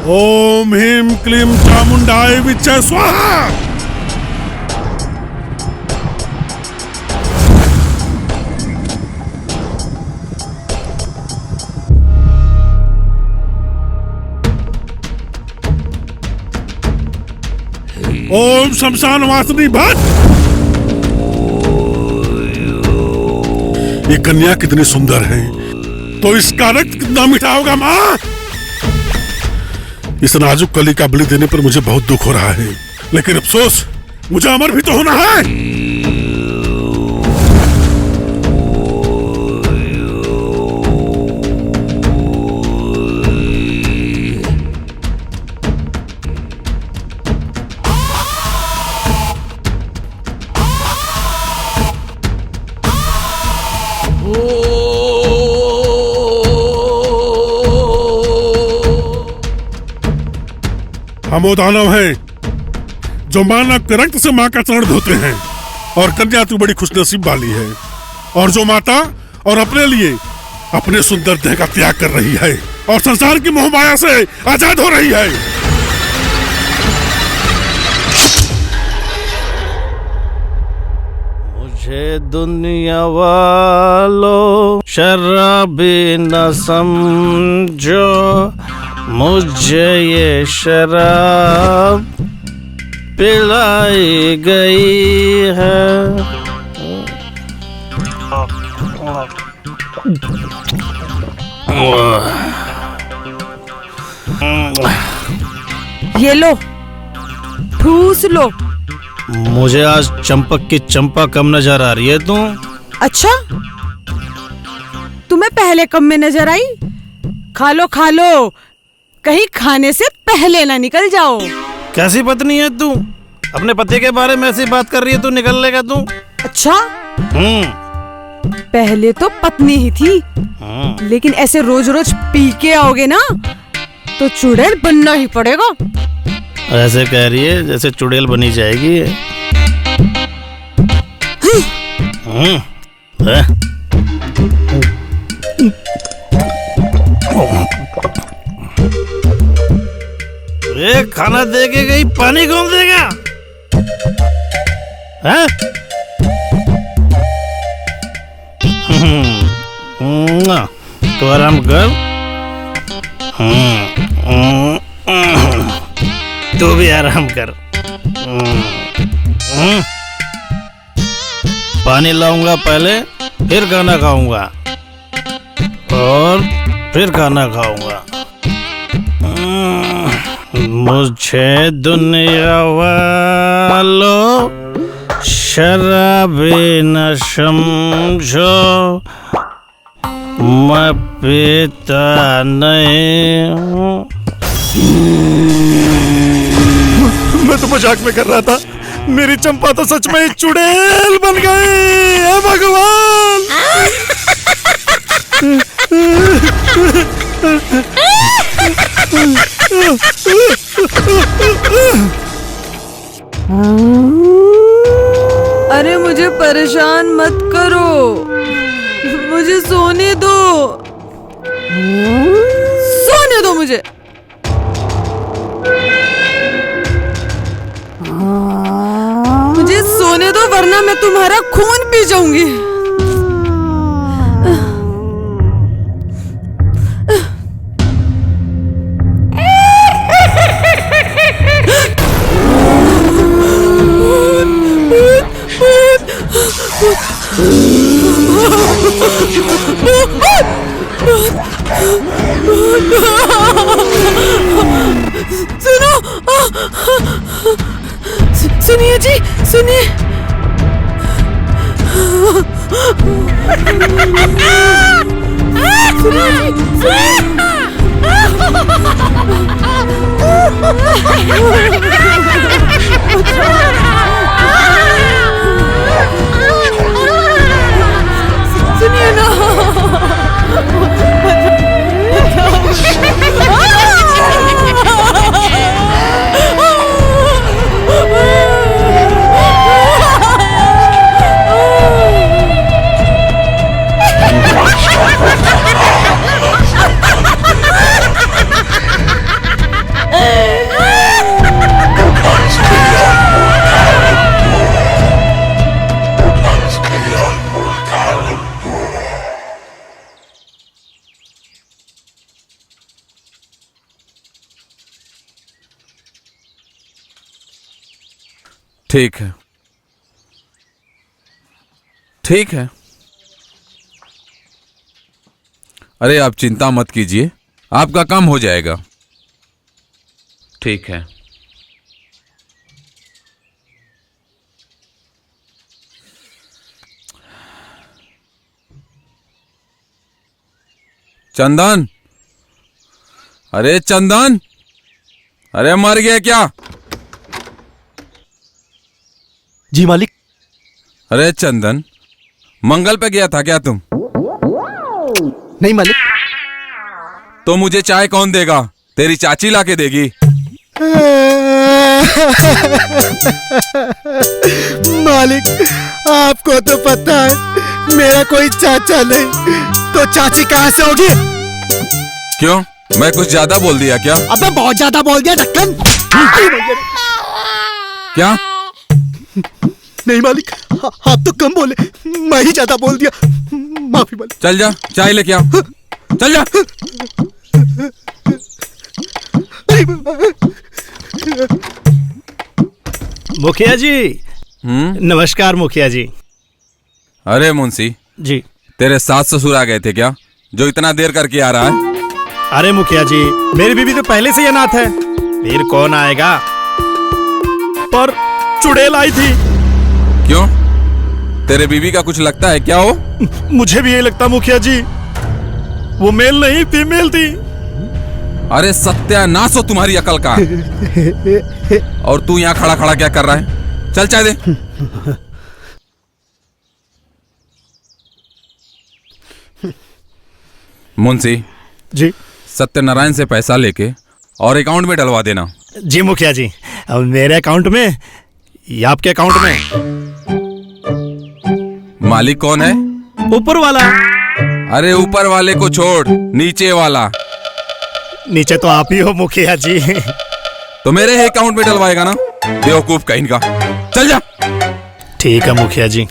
ओम ह्रीं क्लीं चामुंडाय विच्चे स्वाहा। ओम शमशान वासनी भट। ये कन्या कितनी सुंदर है, तो इसका रक्त कितना मीठा होगा माँ। इस नाजुक कली का बलि देने पर मुझे बहुत दुख हो रहा है, लेकिन अफसोस मुझे अमर भी तो होना है। हम वो दानव हैं जो मानव के रक्त से माँ का चरण धोते हैं, और कन्या तू बड़ी खुशनसीब वाली है, और जो माता और अपने लिए अपने सुंदर देह का त्याग कर रही है और संसार की मोहमाया से आजाद हो रही है। मुझे दुनिया वालों शराबी न समझो, मुझे ये शराब पिलाई गई है। ये लो, ठूस लो। मुझे आज चंपक की चंपा कम नजर आ रही है। तू अच्छा, तुम्हें पहले कम में नजर आई? खा लो खा लो, कहीं खाने से पहले ना निकल जाओ। कैसी पत्नी है तू? अपने पति के बारे में ऐसी बात कर रही है, तू निकल लेगा तू? अच्छा, पहले तो पत्नी ही थी, लेकिन ऐसे रोज रोज पी के आओगे ना तो चुड़ैल बनना ही पड़ेगा। ऐसे कह रही है जैसे चुड़ैल बनी जाएगी। ये खाना दे के गई, पानी कौन देगा? हैं? तो आराम कर। तू भी आराम कर। पानी लाऊंगा पहले, फिर खाना खाऊंगा, और फिर खाना खाऊंगा। मुझे दुनिया वालों शराबी न समझो, मैं पीता नहीं हूँ। मैं तो मजाक में कर रहा था, मेरी चंपा तो सच में चुड़ैल बन गई। हे भगवान! अरे मुझे परेशान मत करो, मुझे सोने दो, सोने दो मुझे। मुझे सोने दो, वरना मैं तुम्हारा खून पी जाऊंगी। सुनो, सुनिए जी, सुनिए। सुनिए जी, सुनिए ना। ठीक है, ठीक है। अरे आप चिंता मत कीजिए, आपका काम हो जाएगा। ठीक है। चंदन, अरे चंदन, अरे मर गया क्या? जी मालिक। अरे चंदन, मंगल पे गया था क्या तुम? नहीं मालिक। तो मुझे चाय कौन देगा? तेरी चाची लाके देगी। मालिक, आपको तो पता है मेरा कोई चाचा नहीं, तो चाची कहाँ से होगी? क्यों, मैं कुछ ज्यादा बोल दिया क्या? अबे बहुत ज्यादा बोल दिया ढक्कन। क्या? नहीं मालिक, आप तो कम बोले, मैं ही ज्यादा बोल दिया, माफी मालिक। चल जा, चाय लेके आ। चल जा। मुखिया जी, नमस्कार मुखिया जी। अरे मुंशी जी। तेरे सास ससुर आ गए थे क्या, जो इतना देर करके आ रहा है? अरे मुखिया जी, मेरी बीवी तो पहले से ही अनाथ है, फिर कौन आएगा? पर चुड़ैल आई थी। क्यों, तेरे बीवी का कुछ लगता है क्या? हो मुझे भी यही लगता मुखिया जी, वो मेल नहीं फीमेल थी। अरे सत्यानाश हो तुम्हारी अकल का। और तू यहाँ खड़ा खड़ा क्या कर रहा है? चल चाय दे। मुंशी जी। सत्यनारायण से पैसा लेके और अकाउंट में डलवा देना। जी मुखिया जी, अब मेरे अकाउंट में या आपके अकाउंट में? मालिक कौन है? ऊपर वाला। अरे ऊपर वाले को छोड़, नीचे वाला। नीचे तो आप ही हो मुखिया जी। तो मेरे ही अकाउंट में डलवाएगा ना, बेवकूफ कहीं का। चल जा। ठीक है मुखिया जी।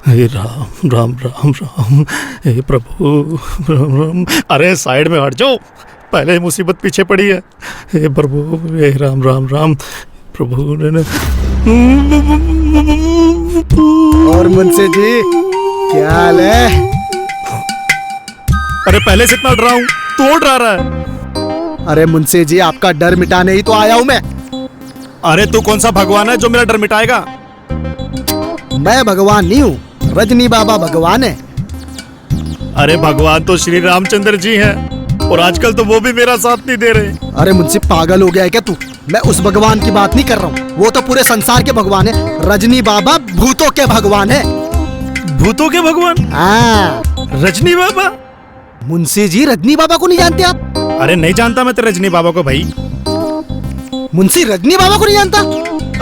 हे राम राम राम राम, हे प्रभु राम राम। अरे साइड में हट जाओ, पहले मुसीबत पीछे पड़ी है। हे प्रभु, हे राम राम राम प्रभु। और मुंशी जी, क्या हाल है? अरे पहले से इतना डरा हूं, तो और डरा रहा है। अरे मुंशी जी, आपका डर मिटाने ही तो आया हूं मैं। अरे तू कौन सा भगवान है जो मेरा डर मिटाएगा? मैं भगवान नहीं हूँ, रजनी बाबा भगवान है। अरे भगवान तो श्री रामचंद्र जी हैं, और आजकल तो वो भी मेरा साथ नहीं दे रहे। अरे मुंशी, पागल हो गया है क्या तू? मैं उस भगवान की बात नहीं कर रहा हूँ, वो तो पूरे संसार के भगवान है। रजनी बाबा भूतों के भगवान है। भूतों के भगवान? हाँ। रजनी बाबा? मुंशी जी, रजनी बाबा को नहीं जानते आप? अरे नहीं जानता मैं तो रजनी बाबा को भाई। मुंशी, रजनी बाबा को नहीं जानता?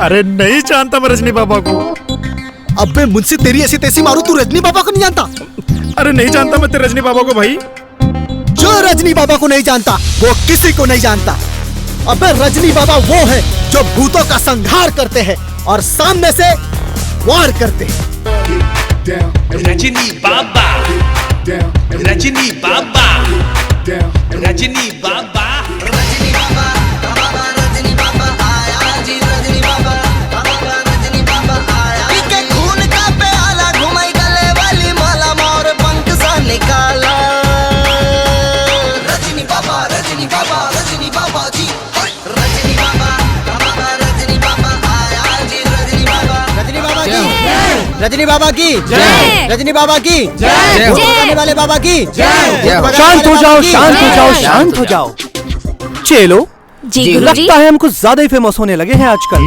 अरे नहीं जानता मैं रजनी बाबा को। अबे मुंशी, तेरी ऐसी तैसी मारू, तू रजनी बाबा को नहीं जानता? अरे नहीं जानता मैं तो रजनी बाबा को भाई। जो रजनी बाबा को नहीं जानता वो किसी को नहीं जानता। अबे रजनी बाबा वो है जो भूतों का संहार करते हैं और सामने से वार करते हैं। रजनी बाबा, रजनी बाबा, रजनी बाबा, रजनी बाबा, रजनी बाबा आया जी, रजनी बाबा, रजनी बाबा आया। पीके खून का प्याला, घुमाई गले वाली माला, मोर पंख सा निकाला। रजनी बाबा, रजनी बाबा, रजनी बाबा जी, रजनी बाबा, रजनी बाबा आया जी, रजनी बाबा। रजनी बाबा की, रजनी बाबा की जय, रजनी बाबा की जय, बताने वाले बाबा की जय। शांत हो जाओ, शांत हो जाओ, शांत हो जाओ। चलो जी गुरुजी। लगता है हम कुछ ज्यादा ही फेमस होने लगे हैं आजकल।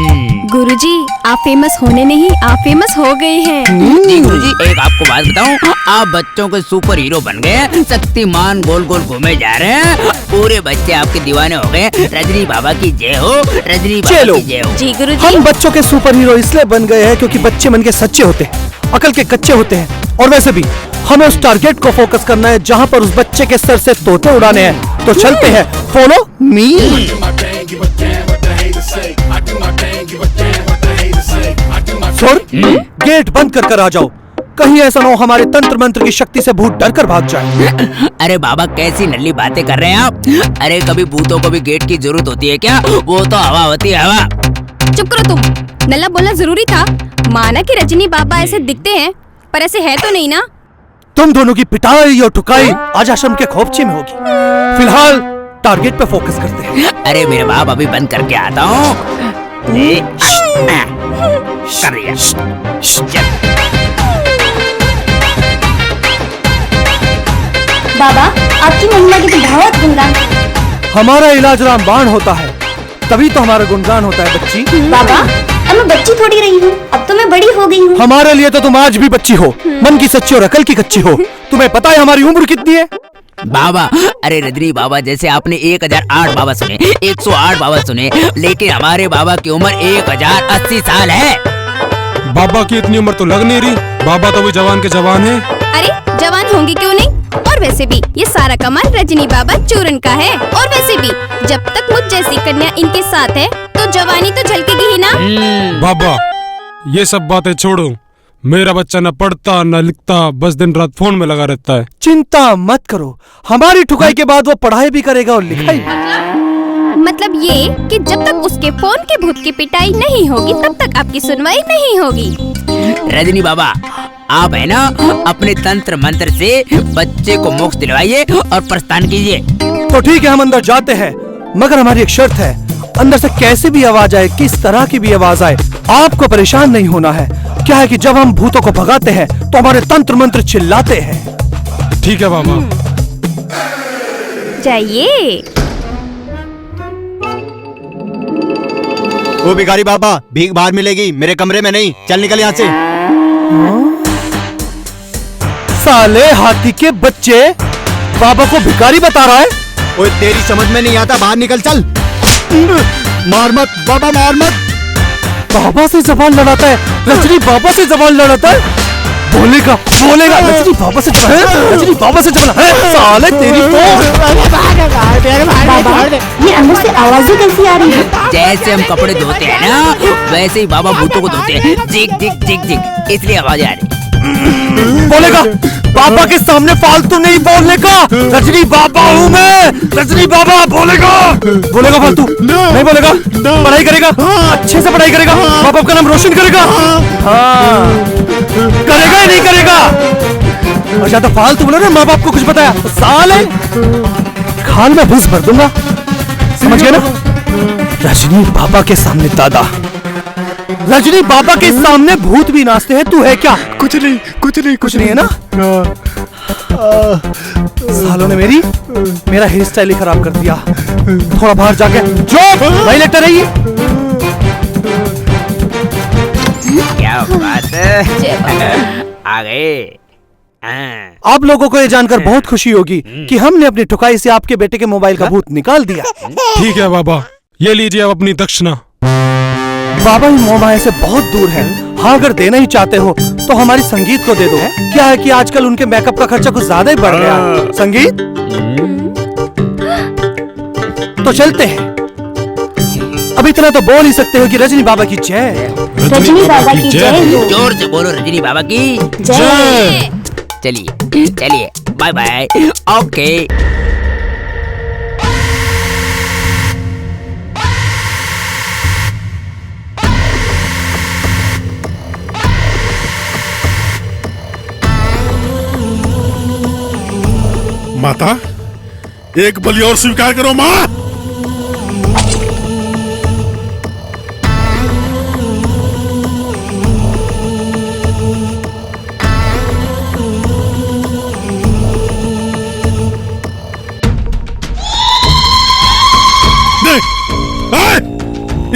गुरुजी, आप फेमस होने नहीं, आप फेमस हो गए हैं। जी गुरुजी, एक आपको बात बताऊं, आप बच्चों के सुपर हीरो बन गए, शक्तिमान गोल गोल घूमे जा रहे हैं, पूरे बच्चे आपके दीवाने हो गए। रजनी बाबा की जय हो, रजनी बाबा की जय हो। जी गुरुजी। हम बच्चों के सुपर हीरो इसलिए बन गए हैं क्योंकि बच्चे मन के सच्चे होते हैं, अकल के कच्चे होते हैं। और वैसे भी हमें उस टारगेट को फोकस करना है जहाँ पर उस बच्चे के सर से तोते उड़ाने हैं। तो चलते हैं, फॉलो मी। सुर, गेट बंद कर आ जाओ। कहीं ऐसा ना हो हमारे तंत्र मंत्र की शक्ति से भूत डर कर भाग जाए। अरे बाबा कैसी नल्ली बातें कर रहे हैं आप। अरे कभी भूतों को भी गेट की जरूरत होती है क्या? वो तो हवा होती है हवा। चुप करो तुम, नल्ला बोलना जरूरी था। माना कि रजनी बाबा ऐसे दिखते हैं पर ऐसे है तो नहीं ना। तुम दोनों की पिटाई और ठुकाई आज आश्रम के खोपचे में होगी। फिलहाल टारगेट पे फोकस करते हैं। अरे मेरे बाप अभी बंद करके आता हूँ। कर लिया। बाबा आपकी महिमा की तो बहुत गुणगान। हमारा इलाज रामबाण होता है, तभी तो हमारा गुणगान होता है बच्ची। बाबा अब मैं बच्ची थोड़ी रही हूँ, अब तो मैं बड़ी हो गई हूँ। हमारे लिए तो तुम आज भी बच्ची हो, मन की सच्ची और अकल की कच्ची हो। तुम्हें पता है हमारी उम्र कितनी है? बाबा अरे रजनी बाबा जैसे आपने 1008 बाबा सुने, 108 बाबा सुने, लेकिन हमारे बाबा की उम्र 1080 साल है। बाबा की इतनी उम्र तो लग नहीं रही, बाबा तो भी जवान के जवान है। अरे जवान होंगे क्यों नहीं, और वैसे भी ये सारा कमाल रजनी बाबा चूरन का है। और वैसे भी जब तक मुझ जैसी कन्या इनके साथ है तो जवानी तो झलकेगी ही ना। बाबा ये सब बातें छोड़ो, मेरा बच्चा न पढ़ता न लिखता, बस दिन रात फोन में लगा रहता है। चिंता मत करो, हमारी ठुकाई के बाद वो पढ़ाई भी करेगा और लिखाई भी। मतलब ये कि जब तक उसके फोन के भूत की पिटाई नहीं होगी तब तक आपकी सुनवाई नहीं होगी। रजनी बाबा आप है ना अपने तंत्र मंत्र से बच्चे को मोक्ष दिलवाइए और प्रस्थान कीजिए। तो ठीक है, हम अंदर जाते हैं, मगर हमारी एक शर्त है, अंदर से कैसी भी आवाज आए, किस तरह की भी आवाज आए, आपको परेशान नहीं होना है। क्या है कि जब हम भूतों को भगाते हैं तो हमारे तंत्र मंत्र चिल्लाते हैं। ठीक है बाबा। जाइए। ओ भिखारी बाबा, भीख बाहर मिलेगी, मेरे कमरे में नहीं। चल निकल यहाँ से। साले हाथी के बच्चे, बाबा को भिखारी बता रहा है। ओए तेरी समझ में नहीं आता, बाहर निकल चल। मार मत बाबा, मार मत। बाबा से जबान लड़ाता है, रजनी बाबा से जबान लड़ाता है। बोलेगा बोलेगा, रजनी बाबा से जबान है, रजनी बाबा से जबान है। साले तेरी बाबा ये अंदर से आवाजें कैसी आ रही है? जैसे हम कपड़े धोते हैं ना वैसे ही बाबा भूतों को धोते हैं, जिग जिग जिग जिग, इसलिए आवाज आ रही। बोलेगा बाबा के सामने फालतू नहीं बोलने का। रजनी बाबा हूँ मैं, रजनी बाबा। बोलेगा बोलेगा फालतू नहीं बोलेगा। पढ़ाई करेगा, अच्छे से पढ़ाई करेगा, माँ बाप का नाम रोशन करेगा। हाँ करेगा या नहीं करेगा? और ज्यादा फालतू बोला ना, माँ बाप को कुछ बताया साले खाल में भूस भर दूंगा, समझ गए ना? रजनी बाबा के सामने दादा, रजनी बाबा के सामने भूत भी नाचते हैं। तू है क्या? कुछ नहीं कुछ नहीं कुछ नहीं है ना। सालों ने मेरा हेयर स्टाइल ही खराब कर दिया। थोड़ा बाहर जाके जो भाई लेटर रही। क्या बात है, आ गए। आप लोगों को ये जानकर बहुत खुशी होगी कि हमने अपनी ठुकाई से आपके बेटे के मोबाइल का भूत निकाल दिया। ठीक है बाबा, ये लीजिए अब अपनी दक्षिणा। बाबा ही मोह माया से बहुत दूर है। हाँ अगर देना ही चाहते हो तो हमारी संगीत को दे दो। क्या है कि आजकल उनके मेकअप का खर्चा कुछ ज्यादा ही बढ़ गया है। संगीत तो चलते हैं। अब इतना तो बोल ही सकते हो कि रजनी बाबा की जय। रजनी बाबा की जय। जोर से बोलो रजनी बाबा की जय। चलिए चलिए, बाय बाय। ओके। माता, एक बलि और स्वीकार करो माँ।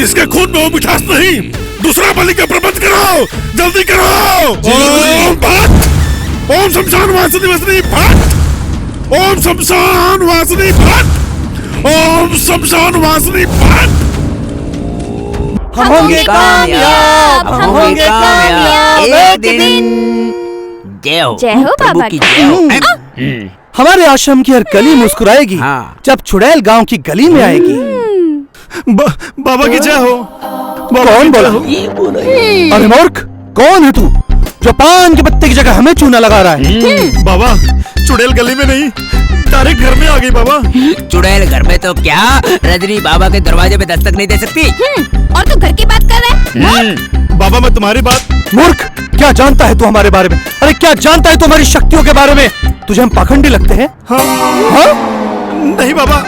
इसके खून में वो मिठास नहीं, दूसरा बलि का प्रबंध करो, जल्दी करो। ओम भट्ट, ओम शमशान वासनी वसनी भट्ट, ओम शमशान वासनी भट्ट, ओम शमशान वासनी भट्ट। हम होंगे कामयाब, हम होंगे कामयाब एक दिन। जय हो बाबा की जय हो। हमारे आश्रम की हर गली मुस्कुराएगी जब चुड़ैल गांव की गली में आएगी। बाबा की जय हो। कौन बोला? अरे मूर्ख, कौन है तू जो पान के पत्ते की जगह हमें चूना लगा रहा है। बाबा चुड़ैल गली में नहीं, डायरेक्ट घर में आ गई बाबा। चुड़ैल घर में तो क्या, रजनी बाबा के दरवाजे पे दस्तक नहीं दे सकती। और तू घर की बात कर रहा है? बाबा मैं तुम्हारी बात। मूर्ख, क्या जानता है तू हमारे बारे में? अरे क्या जानता है तू हमारी शक्तियों के बारे में? तुझे हम पाखंडी लगते हैं? हाँ? नहीं बाबा,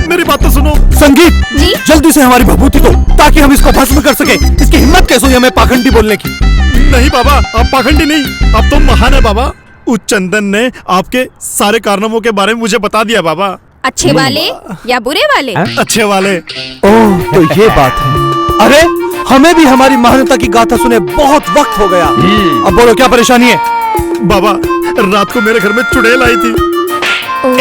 मेरी बात तो सुनो। संगीत जी? जल्दी से हमारी भभूति दो, ताकि हम इसको भस्म कर सके। इसकी हिम्मत कैसे हुई हमें पाखंडी बोलने की? नहीं बाबा, आप पाखंडी नहीं, आप तो महान है बाबा। उस चंदन ने आपके सारे कारनामों के बारे में मुझे बता दिया बाबा। अच्छे वाले या बुरे वाले? अच्छे वाले। ओह, तो ये बात है। अरे हमें भी हमारी महानता की गाथा सुने बहुत वक्त हो गया। अब बोलो क्या परेशानी है? बाबा रात को मेरे घर में चुड़ैल आई थी।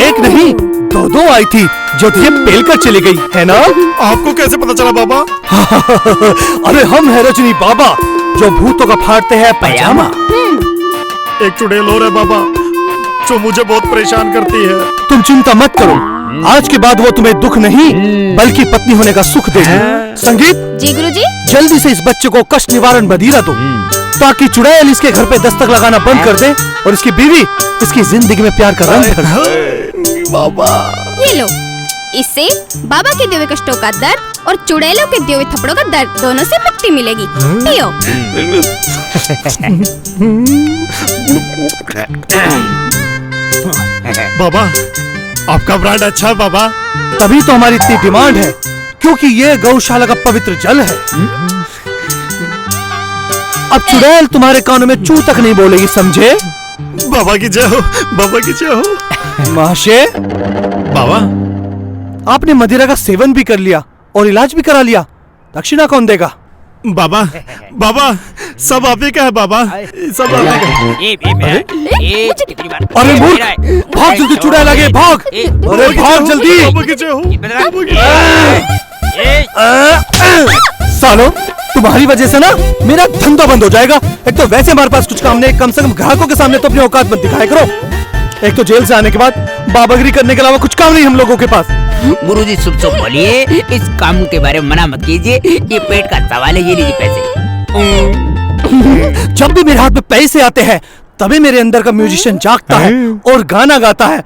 एक नहीं, दो आई थी, जो तुझे पेल कर चली गई है ना? आपको कैसे पता चला बाबा? अरे हम है रजनी बाबा, जो भूतों का फाड़ते हैं पैजामा। एक चुड़ैल और है बाबा, जो मुझे बहुत परेशान करती है। तुम चिंता मत करो, आज के बाद वो तुम्हें दुख नहीं बल्कि पत्नी होने का सुख देगी। संगीत जी गुरुजी। जल्दी से इस बच्चे को कष्ट निवारण बधीरा दो, ताकि चुड़ैल इसके घर पे दस्तक लगाना बंद कर दे और इसकी बीवी इसकी जिंदगी में प्यार का रंग भर दे। बाबा ये लो, इससे बाबा के दिए हुए कष्टों का दर्द और चुड़ैलों के दिए हुए थप्पड़ों का दर्द दोनों से मुक्ति मिलेगी। पियो। बाबा आपका ब्रांड अच्छा है बाबा। तभी तो हमारी इतनी डिमांड है, क्योंकि ये गौशाला का पवित्र जल है। अब चुड़ैल तुम्हारे कानों में चू तक नहीं बोलेगी, समझे? बाबा की जय हो, बाबा की जय हो। महाशय, बाबा आपने मदिरा का सेवन भी कर लिया और इलाज भी करा लिया, दक्षिणा कौन देगा? बाबा बाबा सब आप ही का है बाबा, सब आप ही का। अरे मूर्ख, भाग जल्दी, चुड़ैल लगे, भाग। अरे भाग जल्दी। बाबा की जय हो। सालो, तुम्हारी वजह से ना मेरा धंधा बंद हो जाएगा। एक तो वैसे हमारे पास कुछ काम नहीं, कम से कम ग्राहकों के सामने तो अपनी औकात मत दिखाया करो। एक तो जेल से आने के बाद बाबागिरी करने के अलावा कुछ काम नहीं हम लोगों के पास। गुरुजी शुभ शुभ बोलिए, इस काम के बारे में मना मत कीजिए, ये पेट का सवाल है। ये लीजिए पैसे। जब भी मेरे हाथ में पैसे आते हैं तभी मेरे अंदर का म्यूजिशियन जागता है और गाना गाता है।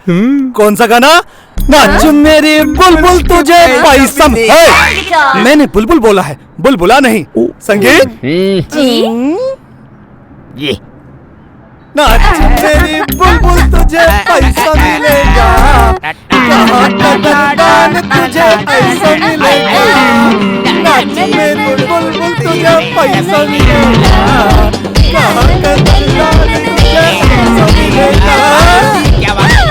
कौन सा गाना? नाच मेरी बुलबुल तुझे पैसा है। मैंने बुलबुल बोला है, बुलबुला नहीं। संगीत ये नाच मेरी बुलबुल तुझे पैसा मिलेगा, कहाँ कदमदान तुझे पैसा मिलेगा। नाच मेरी बुलबुल तुझे पैसा मिलेगा, कहाँ कदमदान तुझे पैसा मिलेगा। क्या बात है?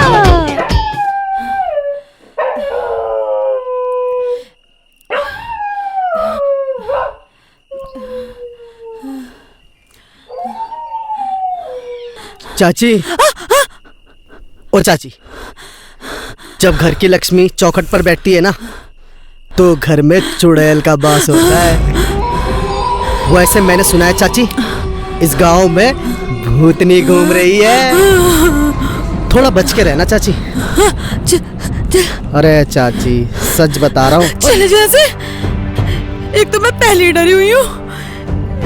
चाची, ओ चाची, जब घर की लक्ष्मी चौखट पर बैठती है ना, तो घर में चुड़ैल का बास होता है। वैसे मैंने सुना है चाची, इस गांव में भूतनी घूम रही है। थोड़ा बच के रहना चाची। अरे चाची, सच बता रहा हूँ। चले जैसे, एक तो मैं पहले ही डरी हुई हूँ,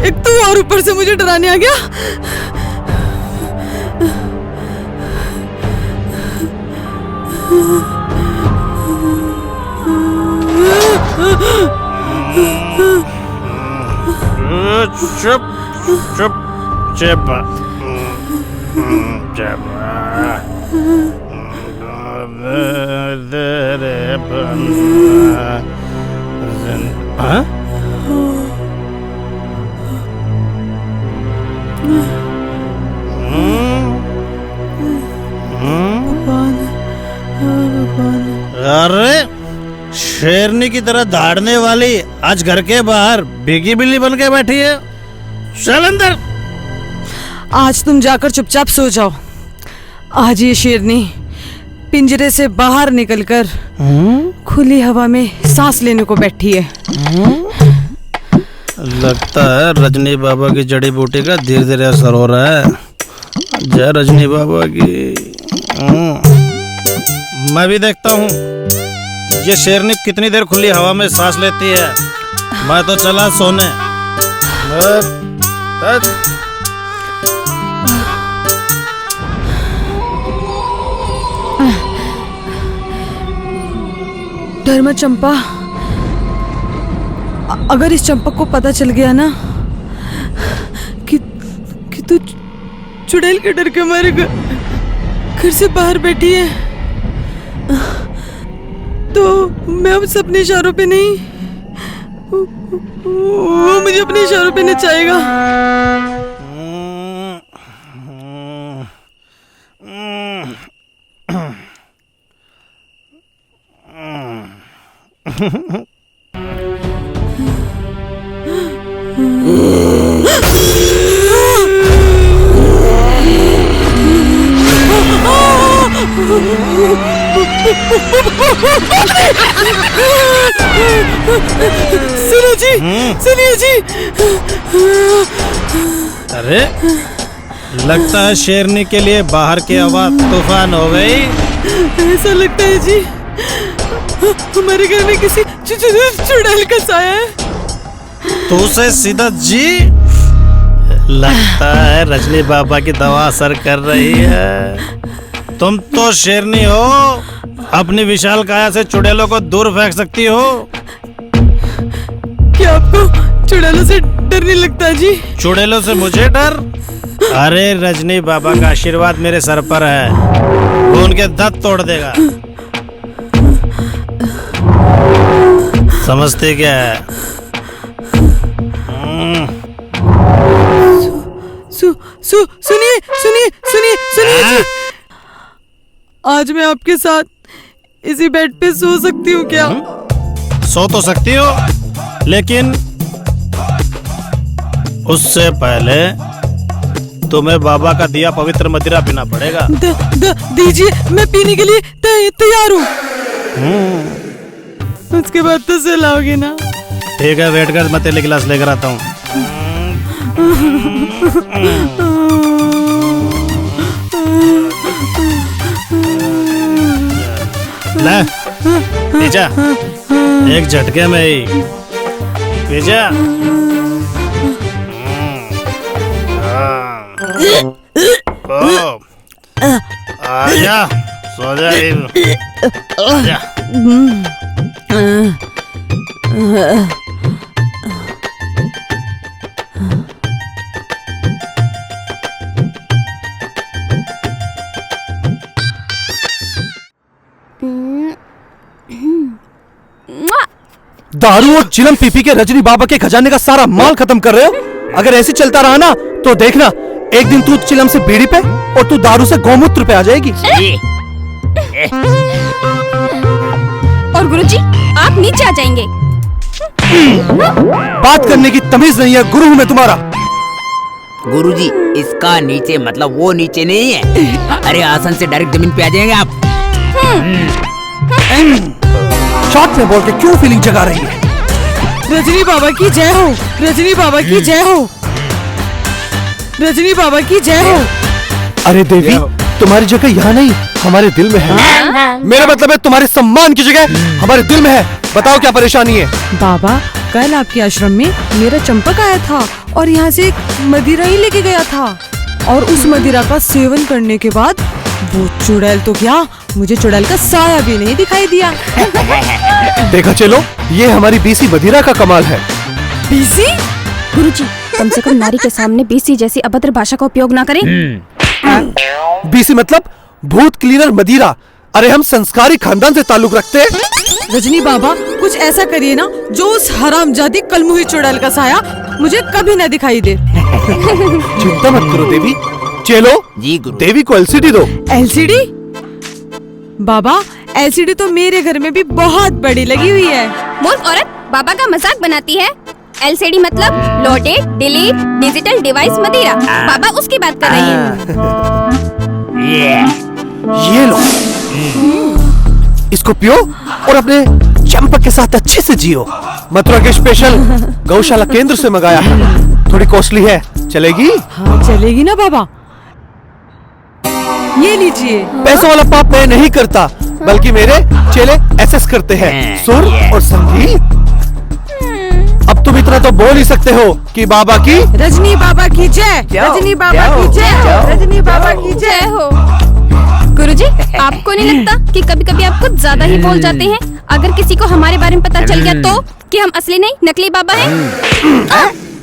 एक तू और ऊपर से मुझे डराने आ गया। चुप चुप चुप अरे शेरनी की तरह दौड़ने वाली आज घर के बाहर भीगी बिल्ली बन के बैठी है। चल अंदर। आज तुम जाकर चुपचाप सो जाओ। आज ये शेरनी पिंजरे से बाहर निकलकर खुली हवा में सांस लेने को बैठी है। लगता है रजनी बाबा की जड़ी बूटी का धीरे धीरे असर हो रहा है। जय रजनी बाबा की। मैं भी देखता हूँ ये शेरनी कितनी देर खुली हवा में सांस लेती है। मैं तो चला सोने। डर मत चंपा। अगर इस चंपक को पता चल गया ना कि तू चुड़ैल के डर के मारे घर से बाहर बैठी है, तो मैं अब अपने इशारों पे नहीं, वो मुझे अपने इशारों पे नचाएगा। सुनो जी, सुनिए जी। अरे लगता है शेरनी के लिए बाहर की हवा तूफान हो गई। ऐसा लगता है जी हमारे घर में किसी चुड़ैल का साया है। तू से सीधा जी, लगता है रजनी बाबा की दवा असर कर रही है। तुम तो शेरनी हो, अपनी विशाल काया से चुड़ैलों को दूर फेंक सकती हो। क्या आपको चुड़ैलों से डर नहीं लगता जी? चुड़ैलों से मुझे डर? अरे रजनी बाबा का आशीर्वाद मेरे सर पर है, वो उनके दांत तोड़ देगा। समझते क्या है? सुनिए सुनिए सुनिए सुनिए जी, आज मैं आपके साथ इसी बेड पे सो सकती हूँ क्या? सो तो सकती हो, लेकिन उससे पहले तुम्हें बाबा का दिया पवित्र मदिरा पीना पड़ेगा। दीजिए, मैं पीने के लिए तैयार हूँ। उसके बाद तो सहलाओगे ना? ठीक है, वेट कर, मैं तेरे गिलास लेकर आता हूँ। ले, पी जा, एक झटके में ही पी जा। आजा, सो जा, आजा। दारू और चिलम पी के रजनी बाबा के खजाने का सारा माल खत्म कर रहे हो। अगर ऐसे चलता रहा ना तो देखना, एक दिन तू चिलम से बीड़ी पे और तू दारू से गौमूत्र पे आ जाएगी। और गुरुजी, आप नीचे आ जाएंगे। बात करने की तमीज नहीं है, गुरु हूं मैं तुम्हारा। गुरुजी, इसका नीचे मतलब वो नीचे नहीं है। अरे आसन से डायरेक्ट जमीन पे आ जाएंगे आप। शॉर्ट में बोल के क्यों फीलिंग जगा रही है? रजनी बाबा की जय हो, रजनी बाबा की जय हो, रजनी बाबा की जय हो। अरे देवी, तुम्हारी जगह यहाँ नहीं, हमारे दिल में है। मेरा मतलब है तुम्हारे सम्मान की जगह हमारे दिल में है। बताओ क्या परेशानी है? बाबा, कल आपके आश्रम में मेरा चंपक आया था और यहाँ से एक मदिरा ही लेके गया था, और उस मदिरा का सेवन करने के बाद वो चुड़ैल तो क्या, मुझे चुड़ैल का साया भी नहीं दिखाई दिया। देखा चलो, ये हमारी बीसी मदिरा का कमाल है। बीसी? गुरुजी, कम से कम नारी के सामने बीसी जैसी अभद्र भाषा का उपयोग ना करें। बीसी मतलब भूत क्लीनर मदिरा। अरे हम संस्कारी खानदान से ताल्लुक रखते हैं। रजनी बाबा, कुछ ऐसा करिए ना जो उस हरामजादी कलमुही चुड़ैल का साया मुझे कभी न दिखाई दे। चिंता मत करो देवी। चलो जी गुरु। देवी को एलसीडी दो। एलसीडी? बाबा, एलसीडी तो मेरे घर में भी बहुत बड़ी लगी हुई है। मूर्ख औरत बाबा का मजाक बनाती है। एलसीडी मतलब लोडेड डिलीट डिजिटल डिवाइस मदिरा। बाबा उसकी बात कर रही है। ये लो, इसको पियो और अपने चंपक के साथ अच्छे से जियो। मथुरा के स्पेशल गौशाला केंद्र से मंगाया है, थोड़ी कॉस्टली है, चलेगी? हाँ चलेगी ना बाबा। ये लीजिए। पैसों वाला पाप मैं नहीं करता, बल्कि मेरे चेले एसएस करते हैं, सुर और संगीत। अब तुम इतना तो बोल ही सकते हो कि बाबा की रजनी बाबा की जय, रजनी बाबा की जय, रजनी बाबा की जय हो। गुरुजी, आपको नहीं लगता कि कभी कभी आप कुछ ज्यादा ही बोल जाते हैं? अगर किसी को हमारे बारे में पता चल गया तो कि हम असली नहीं नकली बाबा हैं?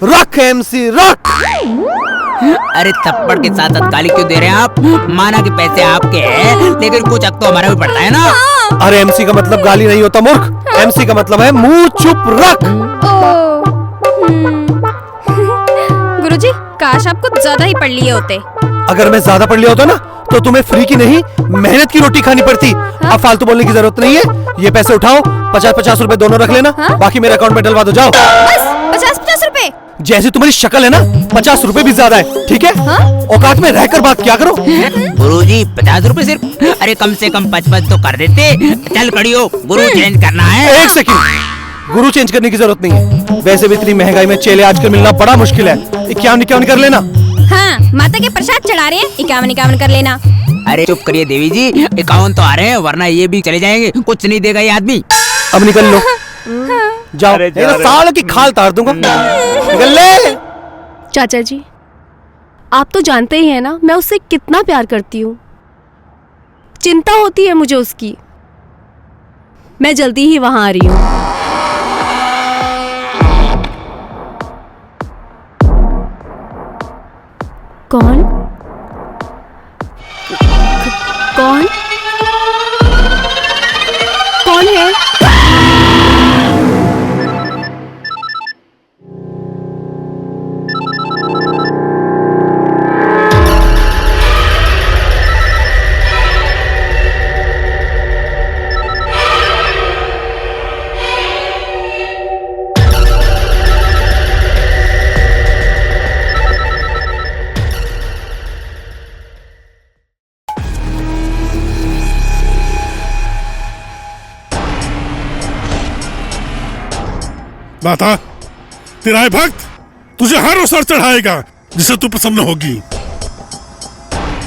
रख एमसी रख। अरे थप्पड़ के साथ साथ गाली क्यों दे रहे हैं आप? माना कि पैसे आपके हैं, लेकिन कुछ हक तो हमारा भी पड़ता है ना। अरे एमसी का मतलब गाली नहीं होता मूर्ख, एमसी का मतलब है मुंह चुप रख। गुरुजी, काश आप कुछ ज्यादा ही पढ़ लिए होते। अगर मैं ज्यादा पढ़ लिया होता ना तो तुम्हें फ्री की नहीं मेहनत की रोटी खानी पड़ती। अब फालतू बोलने की जरूरत नहीं है। ये पैसे उठाओ, 50-50 रुपए दोनों रख लेना, बाकी मेरे अकाउंट में डलवा दो, जाओ। बस 50-50 रुपए? जैसी तुम्हारी शक्ल है ना, 50 रुपए भी ज्यादा है, ठीक है? औकात में रहकर बात क्या करो। गुरुजी 50 रुपए सिर्फ? अरे कम से कम 55 तो कर देते। चल खड़ी हो, गुरु चेंज करना है। एक सेकंड, गुरु चेंज करने की जरूरत नहीं है। वैसे भी इतनी महंगाई में चेले आजकल मिलना बड़ा मुश्किल है। 51 कर लेना। हाँ, माता के प्रसाद चढ़ा रहे हैं, 51 कर लेना। अरे चुप करिए देवी जी, 51 तो आ रहे हैं, वरना ये भी चले जाएंगे, कुछ नहीं देगा ये आदमी। अब निकल लो, जाओ, साल की खाल तार दूंगा। निकल ले। चाचा जी, आप तो जानते ही हैं ना मैं उससे कितना प्यार करती हूँ। चिंता होती है मुझे उसकी। मैं जल्दी ही वहां आ रही हूँ। कौन? कौन? कौन है? माता, तेरा है भक्त तुझे हर अवसर चढ़ाएगा जिसे तू प्रसन्न होगी।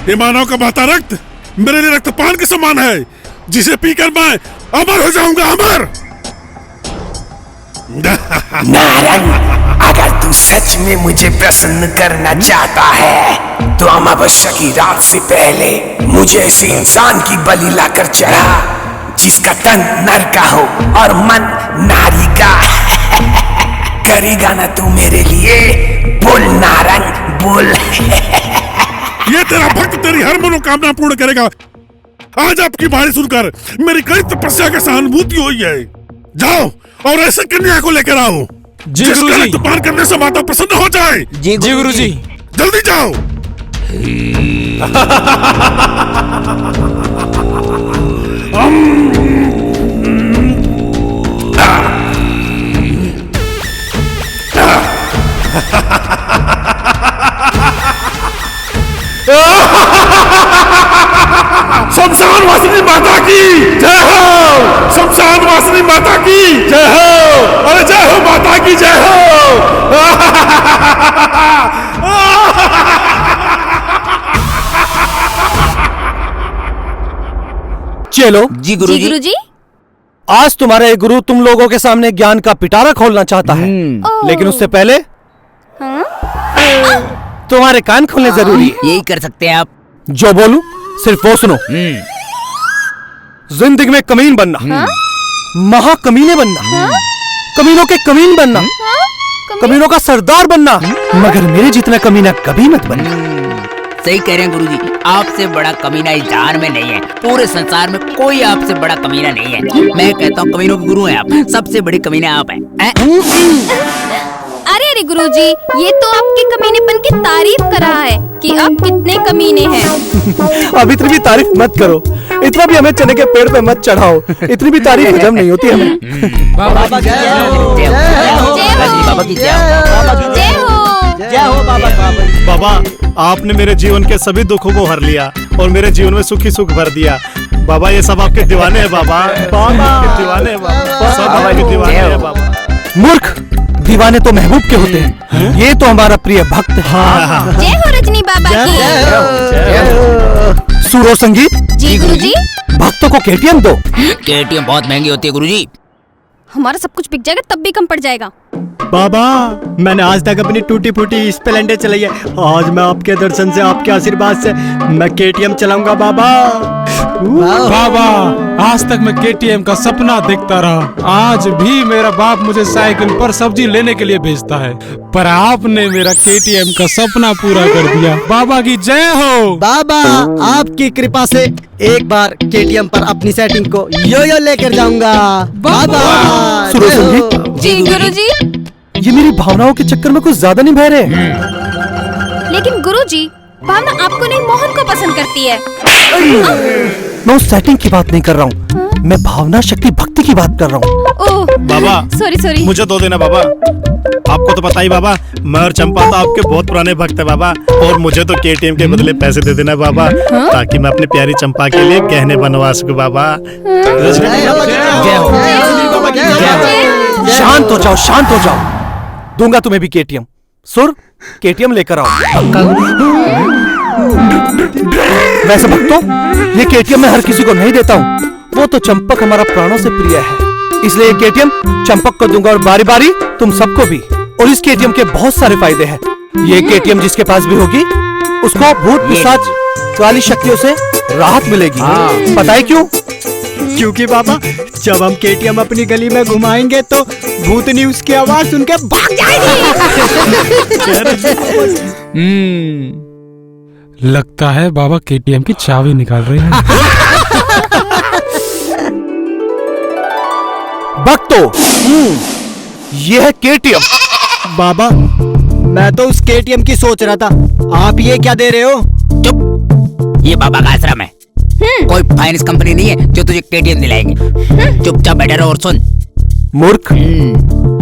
ये मानव का बहता रक्त मेरे लिए रक्तपान के समान है, जिसे पीकर मैं अमर हो जाऊंगा, अमर। नारंग, अगर तू सच में मुझे प्रसन्न करना चाहता है तो अमावस्या की रात से पहले मुझे ऐसे इंसान की बलि लाकर चढ़ा जिसका तन नर का हो और मन नारी का। करेगा ना तू मेरे लिए? बोल नारंग, बोल। ये तेरा भक्त तेरी हर मनोकामना पूर्ण करेगा। आज आपकी बाणी सुनकर मेरी कई तपस्या की सहानुभूति हुई है। जाओ और ऐसे कन्या को लेकर आओ जिसका रक्तपान करने से माता प्रसन्न हो जाए। जी गुरुजी। जल्दी जाओ। शमशान वासिनी माता की जय हो। शमशान वासिनी माता की जय हो। अरे जय हो माता की जय हो। चलो। जी गुरुजी। आज तुम्हारे गुरु तुम लोगों के सामने ज्ञान का पिटारा खोलना चाहता है, लेकिन उससे पहले तुम्हारे कान खोलने जरूरी है। यही कर सकते हैं आप। जो बोलूं सिर्फ वो सुनो। जिंदगी में कमीन बनना, महाकमीने बनना, कमीनों के कमीन बनना, कमीनों का सरदार बनना, मगर मेरे जितना कमीना कभी मत बनना। सही कह रहे हैं गुरुजी, आपसे बड़ा कमीना इस जहान में नहीं है। पूरे संसार में कोई आपसे बड़ा कमीना नहीं है। मैं कहता हूँ कमीनों के गुरु हैं आप, सबसे बड़े कमीने आप हैं। अरे अरे गुरुजी, ये तो आपके कमीनेपन की तारीफ कर रहा है कि आप कितने कमीने हैं। अब इतनी भी तारीफ मत करो, इतना भी हमें चने के पेड़ पे मत चढ़ाओ। इतनी भी तारीफ हजम नहीं होती हमें। बाबा की जय हो, जय हो, बाबा की जय हो, जय हो, जय हो बाबा। बाबा, आपने मेरे जीवन के सभी दुखों को हर लिया और मेरे जीवन में सुखी सुख भर दिया। बाबा ये सब आपके दीवाने हैं बाबा। बाबा दीवाने हैं बाबा, सब आपके दीवाने हैं बाबा। मूर्ख, दीवाने तो महबूब के होते हैं, ये तो हमारा प्रिय भक्त है। जय हो रजनी बाबा की। सुर और संगीत। जी गुरुजी। भक्तों को केटीएम दो। केटीएम बहुत महंगी होती है गुरुजी। हमारा सब कुछ बिक जाएगा तब भी कम पड़ जाएगा। बाबा, मैंने आज तक अपनी टूटी फूटी स्प्लेंडर चलाई है। आज मैं आपके दर्शन से, आपके आशीर्वाद से मैं केटीएम चलाऊंगा बाबा। बाबा आज तक मैं केटीएम का सपना देखता रहा। आज भी मेरा बाप मुझे साइकिल पर सब्जी लेने के लिए भेजता है, पर आपने मेरा केटीएम का सपना पूरा कर दिया। बाबा की जय हो। बाबा आपकी कृपा से एक बार केटीएम पर अपनी सेटिंग को यो लेकर जाऊंगा। बाबा सुनो जय हो। संगीत, जी गुरुजी। ये मेरी भावनाओं के चक्कर में कुछ ज्यादा नहीं बह रहे। लेकिन गुरुजी, भावना आपको नहीं मोहन को पसंद करती है। मैं उस सेटिंग की बात नहीं कर रहा हूँ, मैं भावना शक्ति भक्ति की बात कर रहा हूँ। ओह बाबा सॉरी मुझे दो देना बाबा। आपको तो पता ही बाबा, मैं और चंपा तो आपके बहुत पुराने भक्त है बाबा, और मुझे तो केटीएम के बदले पैसे दे देना बाबा, ताकि मैं अपनी प्यारी चंपा के लिए गहने बनवा सकूं बाबा। शांत हो जाओ, शांत हो जाओ। दूंगा तुम्हें भी केटीएम। सुर, केटीएम लेकर आओ। वैसे भक्तों, ये केटीएम मैं हर किसी को नहीं देता हूँ, वो तो चंपक हमारा प्राणों से प्रिय है, इसलिए ये केटीएम चंपक को दूंगा और बारी बारी तुम सबको भी। और इस केटीएम के बहुत सारे फायदे हैं। ये केटीएम जिसके पास भी होगी उसको भूत पिशाच काली शक्तियों से राहत मिलेगी। पता है क्यों? क्योंकि बाबा जब हम केटीएम अपनी गली में घुमाएंगे तो भूतनी उसकी आवाज सुन के भाग लगता है बाबा केटीएम की चाबी निकाल रहे हैं। भक्तों, ये है केटीएम। बाबा मैं तो उस केटीएम की सोच रहा था, आप ये क्या दे रहे हो? चुप, ये बाबा का आश्रम है, कोई फाइनेंस कंपनी नहीं है जो तुझे केटीएम दिलाएंगे। चुपचाप बैठे रहो और सुन। मूर्ख,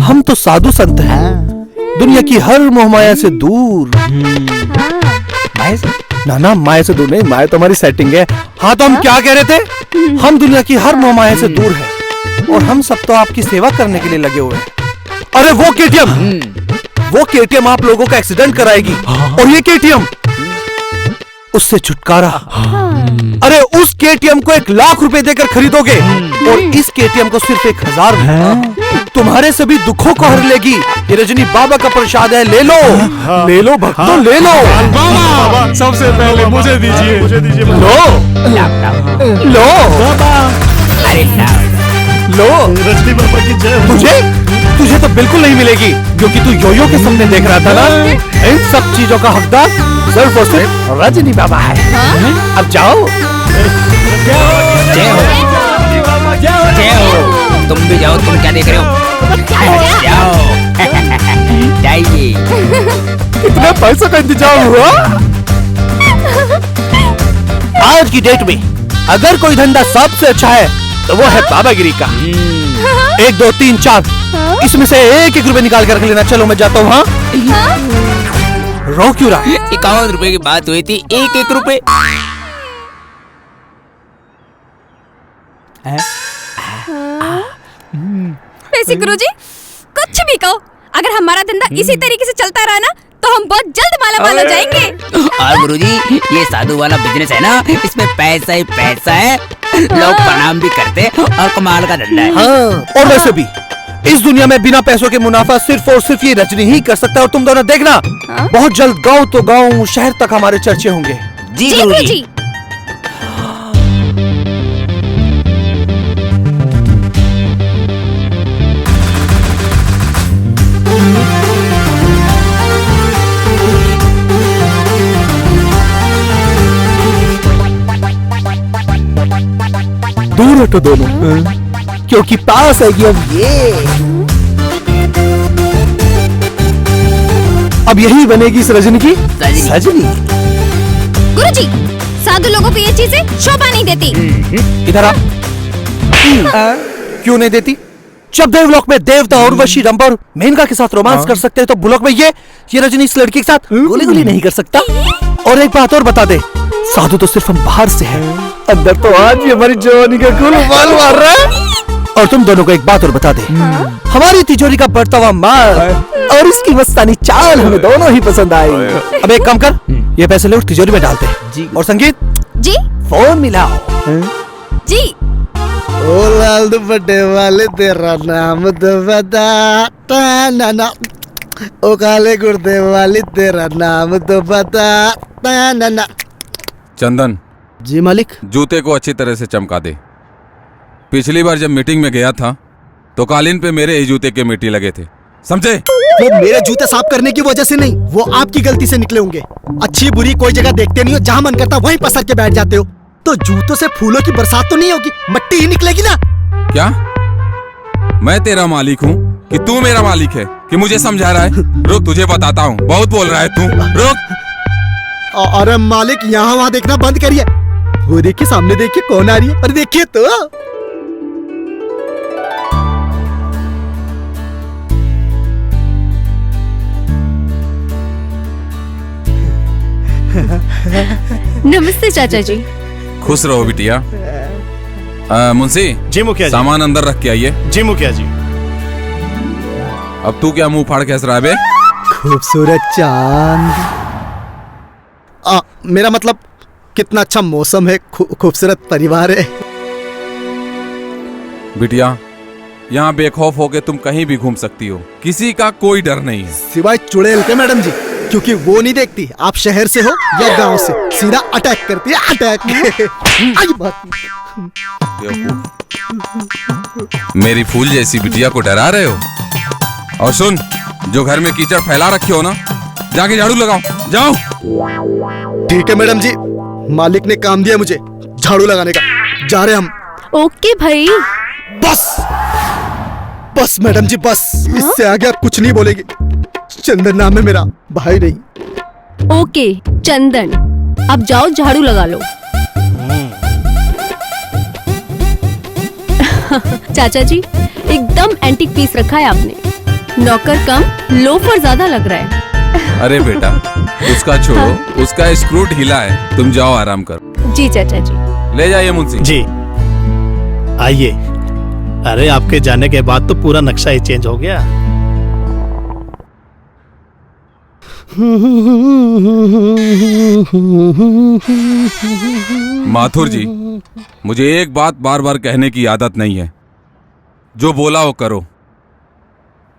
हम तो साधु संत हैं, दुनिया की हर मोहमाया से दूर। ना ना, माया से दूर नहीं, माया तो हमारी सेटिंग है। हाँ तो हम क्या कह रहे थे? हम दुनिया की हर मोहमाया से दूर हैं और हम सब तो आपकी सेवा करने के लिए लगे हुए हैं। अरे वो केटीएम आप लोगों का एक्सीडेंट कराएगी, और ये केटीएम उससे छुटकारा। अरे उस केटीएम को 1 लाख रुपए देकर खरीदोगे और इस केटीएम को सिर्फ 1000 तुम्हारे सभी दुखों को हर लेगी। ये रजनी बाबा का प्रसाद है, ले लो। ले लो भक्तों, ले लो। बाबा सबसे पहले मुझे दीजिए। लो लो अरे लो। रजनी बाबा की जय। तुझे तो बिल्कुल नहीं मिलेगी, क्योंकि तू योयो के सपने देख रहा था ना। इन सब चीजों का हकदार सिर्फ और सिर्फ रजनी बाबा है। अब जाओ। जय हो, जय हो। तुम भी जाओ, तुम क्या देख रहे हो? जाओ। जाइए। कितने पैसों का इंतजाम हुआ? आज की डेट में अगर कोई धंधा सबसे अच्छा है तो वो है बाबागिरी का। 1 2 3 4, इसमें से 1 रुपए निकाल कर रख लेना। चलो मैं जाता हूँ। हाँ, रो क्यों रहा? 51 रुपए की बात हुई थी, 1 रुपए। वैसे गुरुजी, कुछ भी कहो, अगर हमारा धंधा इसी तरीके से चलता रहा ना तो हम बहुत जल्द मालामाल हो जाएंगे। और गुरुजी, ये साधु वाला बिजनेस है ना, इसमें पैसा ही पैसा है, लोग प्रणाम भी करते और कमाल का धंधा है। हाँ, और वैसे भी इस दुनिया में बिना पैसों के मुनाफा सिर्फ और सिर्फ ये रजनी ही कर सकता है। और तुम दोनों देखना, बहुत जल्द गांव तो गांव, शहर तक हमारे चर्चे होंगे। जी गुरुजी। दूर हटो दोनों, क्योंकि पास आएगी अब यही बनेगी इस रजनी की सजनी। गुरुजी, साधु लोगों को ये चीजें शोभा नहीं देती। इधर आ। क्यों नहीं देती? जब देवलोक में देवता और उर्वशी रंभा और मेनका के साथ रोमांस कर सकते हैं, तो भूलोक में ये रजनी इस लड़की के साथ गोली गोली नहीं कर सकता। और एक बात और बता दे, साधु तो सिर्फ हम बाहर से हैं, अंदर तो आज भी हमारी जवानी का गुल माल मार रहा है। और तुम दोनों को एक बात और बता दे, हमारी तिजोरी का बढ़ता हुआ माल और इसकी मस्तानी चाल हमें दोनों ही पसंद आई। अब एक काम कर, ये पैसे ले तिजोरी में डालते हैं। और संगीत जी, फोन मिलाओ। जी। ओ लाल दुपट्टे वाले तेरा नाम तो बता ना, ओ काले कुर्ते वाले तेरा नाम तो बता ना। चंदन, जी मालिक। जूते को अच्छी तरह से चमका दे। पिछली बार जब मीटिंग में गया था तो कालीन पे मेरे ही जूते के मिट्टी लगे थे, समझे? वो मेरे जूते साफ करने की वजह से नहीं, वो आपकी गलती से निकले होंगे। अच्छी बुरी कोई जगह देखते नहीं हो, जहाँ मन करता वहीं पसर के बैठ जाते हो। तो जूतों से फूलों की बरसात तो नहीं होगी, मिट्टी ही निकलेगी ना। क्या मैं तेरा मालिक हूँ कि तू मेरा मालिक है कि मुझे समझा रहा है? रुक, तुझे बताता हूँ, बहुत बोल रहा है तू, रुक। अरे मालिक, यहाँ वहाँ देखना बंद करिए। वो देखिए, सामने देखिए कौन आ रही है। अरे देखिए तो। नमस्ते चाचा जी। खुश रहो बिटिया। मुंशी जी मुखिया जी। सामान अंदर रख के आइए। जी मुखिया जी। अब तू क्या मुंह फाड़ के हंस रहा है बे? खूबसूरत चांद। मेरा मतलब कितना अच्छा मौसम है, खूबसूरत परिवार है। बिटिया, यहाँ बेखौफ होके तुम कहीं भी घूम सकती हो, किसी का कोई डर नहीं है। सिवाय चुड़ैल के मैडम जी, क्योंकि वो नहीं देखती आप शहर से हो या गांव से, सीधा अटैक करती है, अटैक। आई बात। मेरी फूल जैसी बिटिया को डरा रहे हो? और सुन, जो घर में कीचड़ फैला रखे हो ना, जाके झाड़ू लगाओ, जाओ। ठीक है मैडम जी, मालिक ने काम दिया मुझे झाड़ू लगाने का, जा रहे हम। ओके भाई। बस बस मैडम जी, बस। इससे आगे आप कुछ नहीं बोलेगी। चंदन नाम है मेरा, भाई नहीं। ओके चंदन, अब जाओ झाड़ू लगा लो। चाचा जी, एकदम एंटीक पीस रखा है आपने। नौकर कम, लोफर ज्यादा लग रहा है। अरे बेटा, उसका छोड़ो, उसका स्क्रू ढीला है, तुम जाओ आराम करो। जी चाचा जी। ले जाइए मुंशी जी। आइए। अरे आपके जाने के बाद तो पूरा नक्शा ही चेंज हो गया। माथुर जी, मुझे एक बात बार बार कहने की आदत नहीं है, जो बोला वो करो,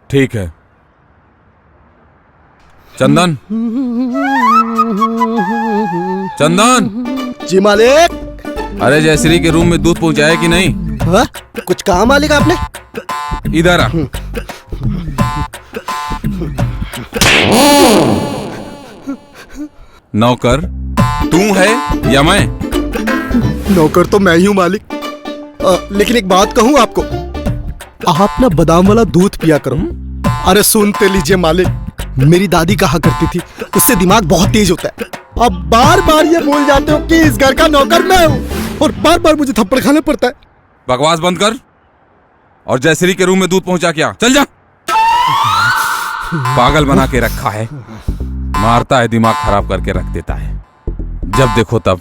ठीक है? चंदन, चंदन। जी मालिक। अरे जयश्री के रूम में दूध पहुंचाया कि नहीं? हाँ? कुछ कहा मालिक आपने? इधर आ। नौकर तू है या मैं? नौकर तो मैं ही हूँ मालिक। लेकिन एक बात कहूँ आपको, आप ना बादाम वाला दूध पिया करो। अरे सुनते लीजिए मालिक, मेरी दादी कहा करती थी, उससे दिमाग बहुत तेज होता है। अब बार बार ये बोल जाते हो कि इस घर का नौकर मैं हूँ, और बार बार मुझे थप्पड़ खाना पड़ता है। बकवास बंद कर और जयश्री के रूम में दूध पहुंचा के आ, चल जा। पागल बना के रखा है, मारता है, दिमाग खराब करके रख देता है, जब देखो तब।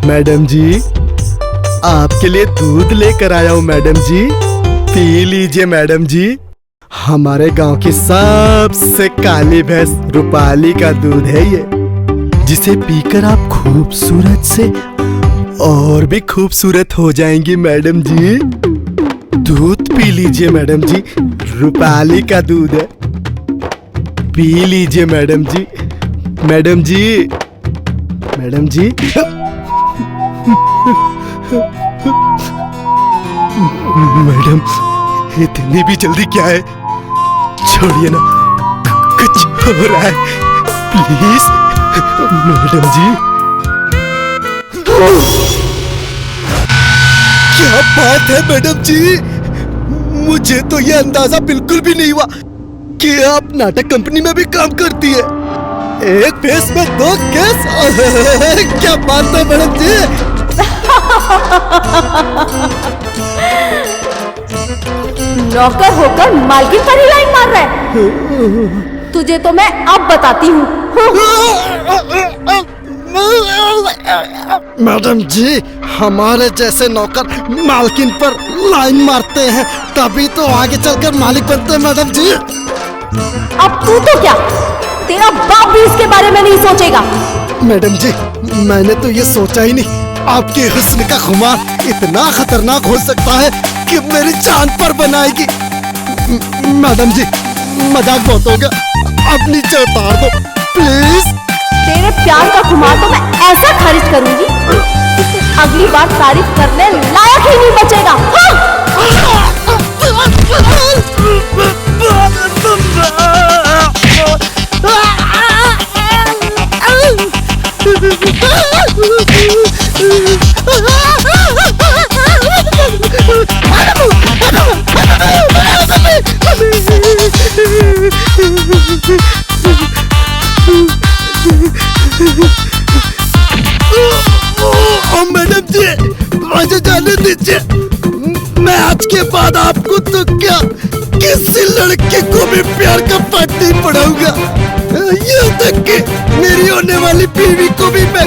मैडम जी, आपके लिए दूध लेकर आया हूँ मैडम जी, पी लीजिए मैडम जी। हमारे गांव की सबसे काली भैंस रूपाली का दूध है ये, जिसे पीकर आप खूबसूरत से और भी खूबसूरत हो जाएंगी मैडम जी। दूध पी लीजिए मैडम जी, रूपाली का दूध है, पी लीजिए मैडम जी। मैडम जी, मैडम जी। मैडम, इतनी भी जल्दी क्या है? छोड़िए ना, कुछ हो रहा है, प्लीज मैडम जी। क्या बात है मैडम जी, मुझे तो ये अंदाजा बिल्कुल भी नहीं हुआ कि आप नाटक कंपनी में भी काम करती है। एक फेस में दो केस। क्या बात है मैडम जी। नौकर होकर मालकिन पर ही लाइन मार रहा है। तुझे तो मैं अब बताती हूँ। मैडम जी, हमारे जैसे नौकर मालकिन पर लाइन मारते हैं, तभी तो आगे चलकर मालिक बनते हैं मैडम जी। अब तू तो क्या, तेरा बाप भी इसके बारे में नहीं सोचेगा। मैडम जी, मैंने तो ये सोचा ही नहीं, आपके हुस्न का खुमार इतना खतरनाक हो सकता है कि मेरी जान पर बनाएगी। मैडम जी, मजाक बहुत होगा, आप नीचे उतार दो प्लीज। तेरे प्यार का खुमार तो मैं ऐसा खारिज करूंगी कि अगली बार तारीफ करने लायक ही नहीं बचेगा। मैडम जी, मुझे जाने दीजिए। मैं आज के बाद आपको तो क्या, किसी लड़के को भी प्यार का पाठ नहीं पढ़ाऊंगा। यहाँ तक कि मेरी होने वाली बीवी को भी मैं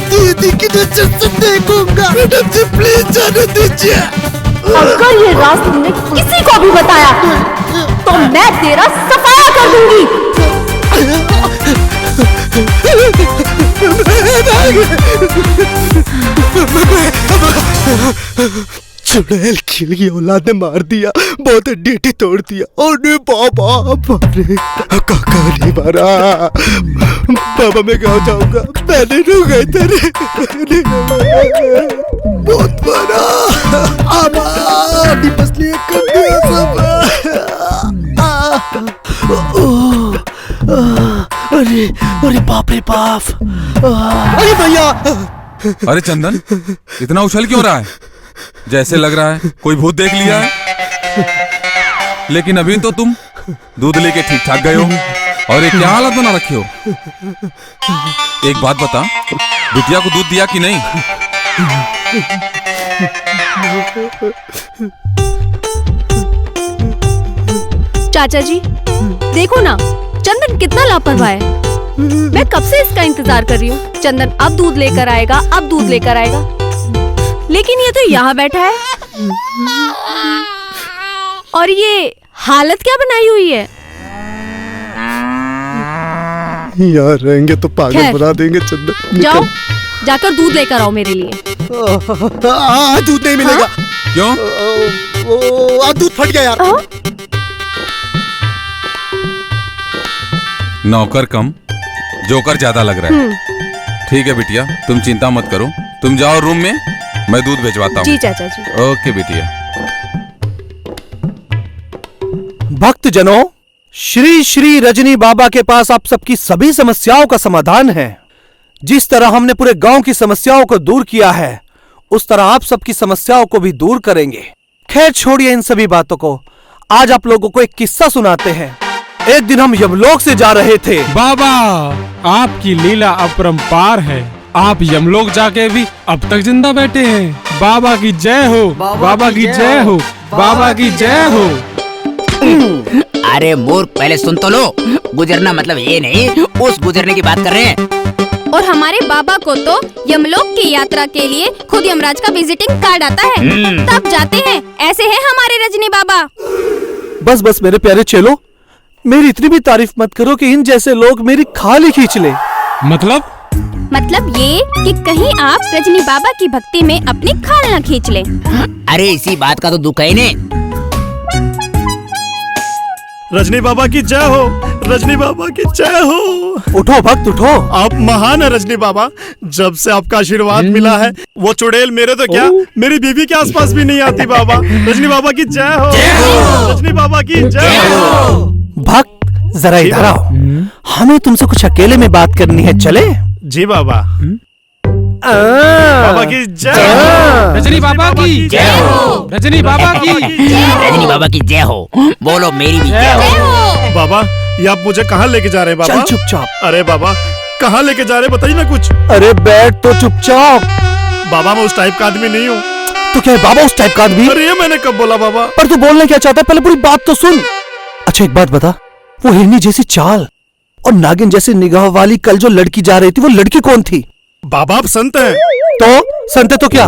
दीदी की नजर से देखूंगा। मैडम जी प्लीज जाने दीजिए। अगर ये राज तुमने किसी को भी बताया तो मैं तेरा सफाया कर दूंगी। चुड़ैल की औलाद ने मार दिया, बहुत डीटी तोड़ दिया। अरे बाबा, काका नहीं मारा। बाबा मैं गाँव जाऊंगा, पहले रो गए तेरे, बहुत मारा। आबादी मछली कर दिया सब। अरे अरे बाप रे बाप। अरे भैया। अरे चंदन, इतना उछल क्यों रहा है? जैसे लग रहा है कोई भूत देख लिया है। लेकिन अभी तो तुम दूध लेके ठीक ठाक गए हो, और ये क्या हालत बना रखे हो? एक बात बता, बिटिया को दूध दिया कि नहीं? चाचा जी देखो ना, चंदन कितना लापरवाह है। मैं कब से इसका इंतजार कर रही हूँ। चंदन अब दूध लेकर आएगा, अब दूध लेकर आएगा, लेकिन ये तो यहाँ बैठा है। और ये हालत क्या बनाई हुई है? यार रहेंगे तो पागल बना देंगे चंदन। जाओ, जाकर दूध लेकर आओ मेरे लिए। दूध नहीं मिलेगा। क्यों? दूध फट गया यार। नौकर कम, जोकर ज्यादा लग रहा है। ठीक है बिटिया, तुम चिंता मत करो, तुम जाओ रूम में, मैं दूध भिजवाता हूँ। जी चाचा जी। ओके बिटिया। भक्तजनों, श्री श्री रजनी बाबा के पास आप सबकी सभी समस्याओं का समाधान है। जिस तरह हमने पूरे गांव की समस्याओं को दूर किया है, उस तरह आप सबकी समस्याओं को भी दूर करेंगे। खैर छोड़िए इन सभी बातों को, आज आप लोगों को एक किस्सा सुनाते हैं। एक दिन हम यमलोक से जा रहे थे। बाबा, आपकी लीला अपरंपार है। आप यमलोक जाके भी अब तक जिंदा बैठे हैं। बाबा की जय हो, बाबा की जय हो, बाबा की जय हो। अरे मूर्ख, पहले सुन तो लो। गुजरना मतलब ये नहीं, उस गुजरने की बात कर रहे हैं। और हमारे बाबा को तो यमलोक की यात्रा के लिए खुद यमराज का विजिटिंग कार्ड आता है, तब जाते हैं। ऐसे हैं हमारे रजनी बाबा। बस बस मेरे प्यारे चेलो, मेरी इतनी भी तारीफ मत करो कि इन जैसे लोग मेरी खाल ही खींच ले। मतलब ये कि कहीं आप रजनी बाबा की भक्ति में अपनी खाल न खींच लें। अरे इसी बात का तो दुख है इन्हें। रजनी बाबा की जय हो, रजनी बाबा की जय हो। उठो भक्त उठो। आप महान है रजनी बाबा। जब से आपका आशीर्वाद मिला है, वो चुड़ैल मेरे तो क्या, मेरी बीवी के आसपास भी नहीं आती। बाबा, रजनी बाबा की जय हो, रजनी बाबा की जय हो। भक्त जरा इधर आओ, हमें तुमसे कुछ अकेले में बात करनी है, चले? जी बाबा। बाबा की जय, रजनी बाबा की जय हो, रजनी बाबा की, रजनी बाबा की जय हो। बोलो मेरी भी जय हो। बाबा, ये आप मुझे कहाँ लेके जा रहे हैं बाबा? चल चुपचाप। अरे बाबा, कहाँ लेके जा रहे हैं बताइए ना कुछ। अरे बैठ तो चुपचाप। बाबा मैं उस टाइप का आदमी नहीं हूँ। तो क्या है बाबा उस टाइप का आदमी? अरे ये मैंने कब बोला बाबा? पर तू बोलना क्या चाहता है, पहले पूरी बात तो सुन। अच्छा एक बात बता, वो हिरनी जैसी चाल और नागिन जैसी निगाह वाली कल जो लड़की जा रही थी, वो लड़की कौन थी? बाबा आप संत हैं। तो संत है तो क्या?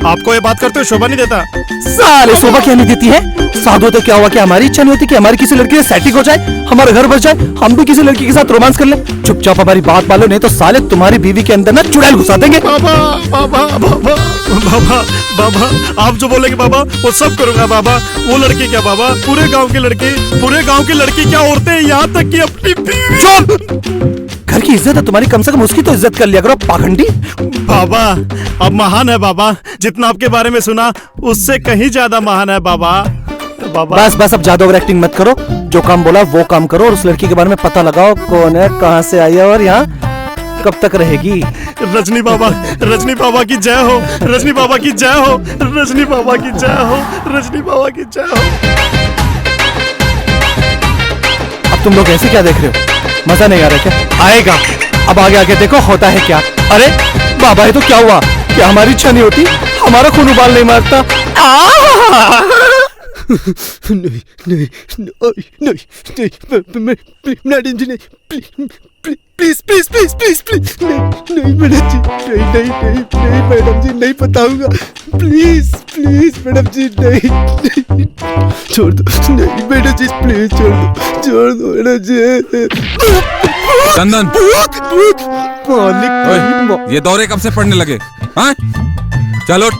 आपको ये बात करते हुए शोभा नहीं देता। साले शोभा क्या नहीं देती है? साधु तो क्या हुआ कि हमारी इच्छा नहीं होती कि हमारी किसी लड़की से सेटिंग हो जाए, हमारा घर बस जाए, हम भी किसी लड़की के साथ रोमांस कर ले? चुपचाप हमारी बात मान लो, नहीं तो साले तुम्हारी बीवी के अंदर ना चुड़ैल घुसा देंगे। बाबा बाबा बाबा बाबा बाबा आप जो बोलेंगे बाबा वो सब करूंगा बाबा। वो लड़की क्या बाबा, पूरे गांव की लड़की क्या औरतें, यहाँ तक कि अपनी बीवी। घर की इज्जत है तुम्हारी, कम से कम उसकी तो इज्जत कर लिया करो पाखंडी। बाबा अब महान है बाबा, जितना आपके बारे में सुना उससे कहीं ज्यादा महान है बाबा। बाबा बस अब ज्यादा ओवर एक्टिंग मत करो, जो काम बोला वो काम करो और उस लड़की के बारे में पता लगाओ कौन है, कहाँ से आई है और यहाँ कब तक रहेगी। रजनी बाबा की जय हो, रजनी बाबा की जय हो, रजनी बाबा की जय हो, रजनी बाबा की जय हो। अब तुम लोग ऐसे क्या देख रहे हो? मजा नहीं आ रहा क्या? आएगा, अब आगे आगे देखो होता है क्या। अरे बाबा ये तो क्या हुआ? क्या हमारी इच्छा नहीं होती? हमारा खून उबाल नहीं मारता? नहीं नहीं नहीं नहीं मैडम जी, नहीं please please please please please नहीं मैडम जी, नहीं मैडम जी, नहीं बताऊंगा, प्लीज प्लीज मैडम जी, नहीं छोड़ दो, नहीं मैडम जी प्लीज छोड़ दो मैडम जी। चंदन मालिक ये दौरे कब से पड़ने लगे? हाँ चलो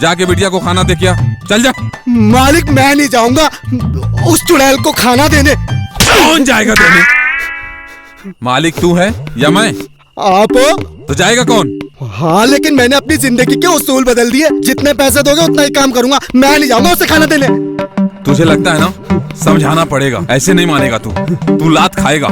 जाके बिटिया को खाना दे क्या, चल जा। मालिक मैं नहीं जाऊंगा उस चुड़ैल को खाना देने। कौन जाएगा देने? मालिक तू है या मैं? आप तो जाएगा कौन? हाँ लेकिन मैंने अपनी जिंदगी के उसूल बदल दिए, जितने पैसे दोगे उतना ही काम करूंगा, मैं नहीं जाऊंगा उसे खाना देने। तुझे लगता है ना समझाना पड़ेगा, ऐसे नहीं मानेगा तू लात खाएगा,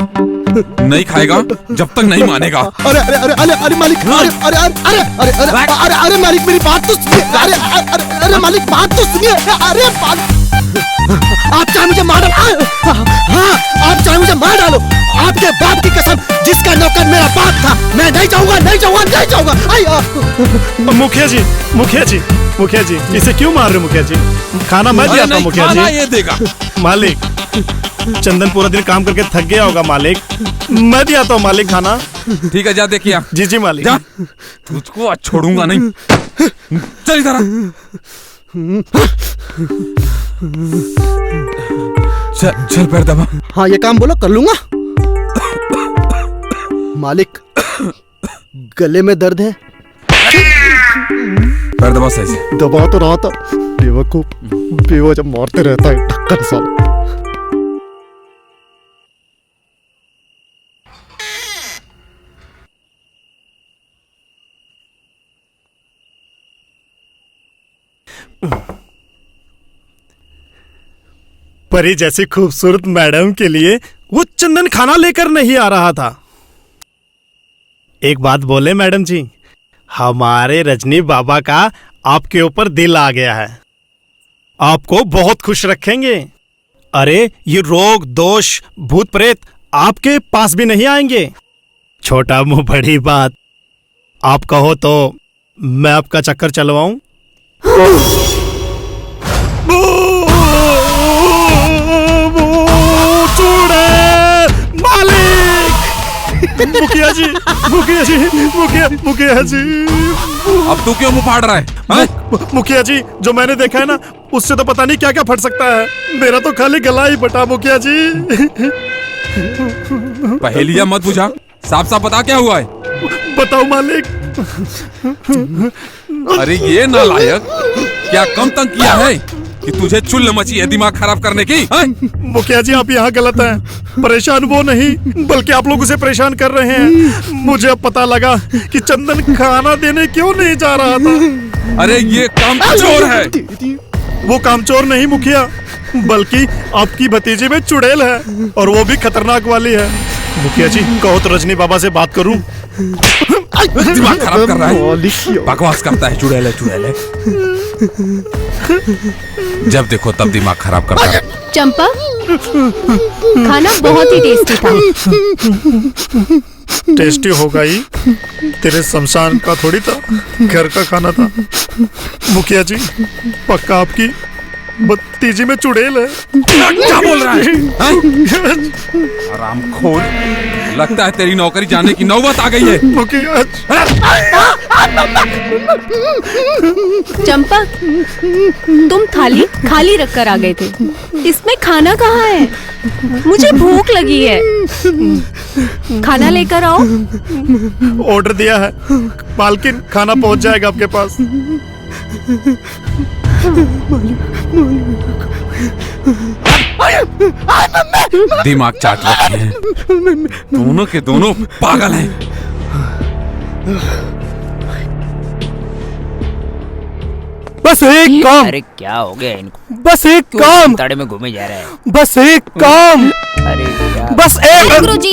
नहीं खाएगा जब तक नहीं मानेगा। अरे अरे अरे अरे अरे मालिक, अरे अरे अरे अरे अरे अरे अरे मालिक मेरी बात तो सुनिए, अरे अरे अरे मालिक बात तो सुनिए, अरे आप चाहे मुझे मार डालो, हाँ आप चाहे मुझे मार डालो, आपके बाप की कसम, जिसका नौकर मेरा बाप था, मैं नहीं जाऊंगा नहीं जाऊंगा नहीं जाऊंगा। मुखिया जी इसे क्यों मार रहे मुखिया जी? खाना मैं दिया था मुखिया जी। ये देगा मालिक, चंदन पूरा दिन काम करके थक गया होगा मालिक, मैं दिया था मालिक खाना। ठीक है जा देखिए। जी जी मालिक। जा, तुझको आज छोड़ूंगा नहीं, चल इधर। चल पैर दबा। हाँ ये काम बोलो कर लूंगा। मालिक गले में दर्द है। पैर दबा सही से। दबा तो रहा था, बेवकूफ बेवजह मारते रहता है टक्कर साला। परी जैसी खूबसूरत मैडम के लिए वो चंदन खाना लेकर नहीं आ रहा था। एक बात बोले मैडम जी, हमारे रजनी बाबा का आपके ऊपर दिल आ गया है, आपको बहुत खुश रखेंगे। अरे ये रोग दोष भूत प्रेत आपके पास भी नहीं आएंगे। छोटा मुंह बड़ी बात, आप कहो तो मैं आपका चक्कर चलवाऊं? मुखिया जी अब तू क्यों मुंह फाड़ रहा है? मुखिया जी जो मैंने देखा है ना उससे तो पता नहीं क्या क्या फट सकता है, मेरा तो खाली गला ही फटा मुखिया जी। पहेलियां मत बुझा, साफ साफ बता क्या हुआ है। बताओ मालिक। अरे ये नालायक क्या कम तंग किया है कि तुझे चुल्ल मची है दिमाग खराब करने की? मुखिया जी आप यहाँ गलत हैं, परेशान वो नहीं बल्कि आप लोग उसे परेशान कर रहे हैं। मुझे अब पता लगा कि चंदन खाना देने क्यों नहीं जा रहा था। अरे ये कामचोर है। वो कामचोर नहीं मुखिया, बल्कि आपकी भतीजी में चुड़ैल है और वो भी खतरनाक वाली है। मुखिया जी कहो तो रजनी बाबा से बात करूं? दिमाग खराब कर रहा है, बकवास करता है, चुड़ैल है। जब देखो तब दिमाग खराब करता है। चंपा खाना बहुत ही टेस्टी था। टेस्टी होगा ही, तेरे शमशान का थोड़ी था, घर का खाना था। मुखिया जी पक्का आपकी भतीजी में चुड़ैल है। क्या बोल रहा है? आरामखोर। लगता है तेरी नौकरी जाने की नौबत आ गई है। चंपक, तुम थाली खाली रखकर आ गए थे। इसमें खाना कहाँ है? मुझे भूख लगी है। खाना लेकर आओ। ऑर्डर दिया है मालकिन, खाना पहुंच जाएगा आपके पास। दिमाग चाट रखे हैं, दोनों के दोनों पागल हैं। बस एक काम। अरे क्या हो गया इनको? बस एक काम। ताड़े में घूमे जा रहे हैं। बस एक काम। अरे क्या? बस एक। गुरुजी,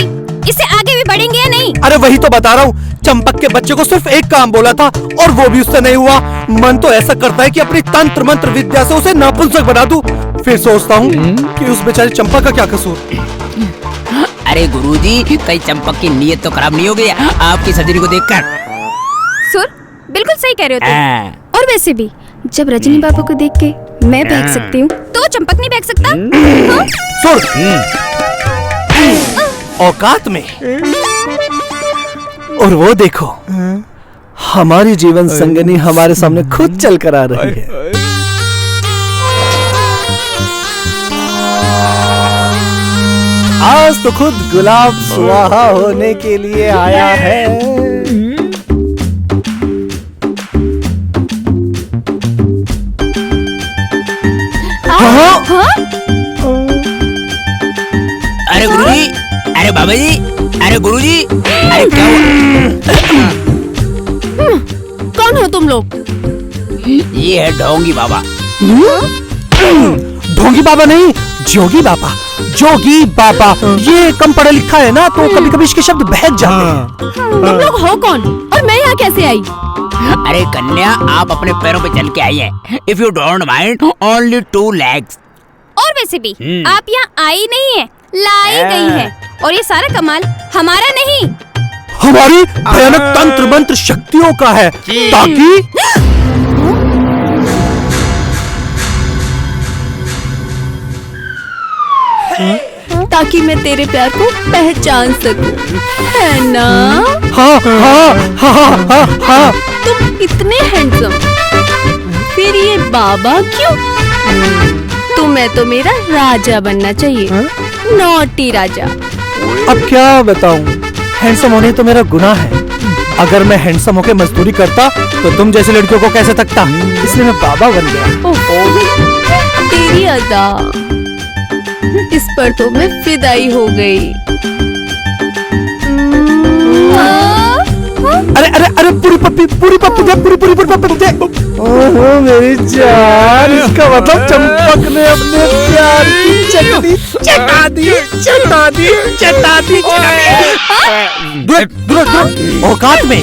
इससे आगे भी बढ़ेंगे या नहीं? अरे वही तो बता रहा हूँ, चंपक के बच्चे को सिर्फ एक काम बोला था और वो भी उससे नहीं हुआ। मन तो ऐसा करता है कि अपनी तंत्र मंत्र विद्या से उसे नपुंसक बना दूं। फिर सोचता हूँ कि उस बेचारी चंपा का क्या कसूर। अरे गुरुजी, कहीं चंपक की नीयत तो खराब नहीं हो गई आपकी सर्जरी को देखकर? सुर, बिल्कुल सही कह रहे हो तुम। और वैसे भी जब रजनी बाबू को देख के मैं भाग सकती हूँ तो चंपक नहीं भाग सकता। हाँ? सुन, औकात में। और वो देखो, हमारी जीवन संगनी हमारे सामने खुद चल कर आ रही है। आज तो खुद गुलाब सुहाहा होने के लिए आया है। अरे गुरुजी, अरे बाबा जी, अरे गुरुजी, अरे क्या हुआ? कौन हो तुम लोग? ये है ढोंगी बाबा। ढोंगी बाबा नहीं, जोगी बाबा। जोगी बाबा, ये कम पढ़ा लिखा है ना, तो कभी कभी इसके शब्द बहक जाते हैं। तुम लोग हो कौन और मैं यहाँ कैसे आई? अरे कन्या, आप अपने पैरों पे चल के आई है। If you don't mind, only 2 legs। और वैसे भी आप यहाँ आई नहीं है, लाई गई है। और ये सारा कमाल हमारा नहीं, हमारी भयानक तंत्र मंत्र शक्तियों का है, ताकि मैं तेरे प्यार को पहचान सकूं, है ना? हाँ हाँ हाँ हाँ हाँ। तुम इतने हैंडसम, फिर ये बाबा क्यों? तुम्हें तो मेरा राजा बनना चाहिए, नॉटी राजा। अब क्या बताऊं, हैंडसम होने तो मेरा गुनाह है। अगर मैं हैंडसम होके मजदूरी करता तो तुम जैसे लड़कियों को कैसे तकता, इसलिए मैं बाबा बन गया। तेरी अदा, इस पर तो मैं फिदाई हो गई। अरे अरे अरे, पूरी पप्पी दे, पूरी पप्पी दे। ओहो मेरी जान, इसका मतलब चंपक ने अपने प्यार की चटनी चटा दी। दूर औकात में।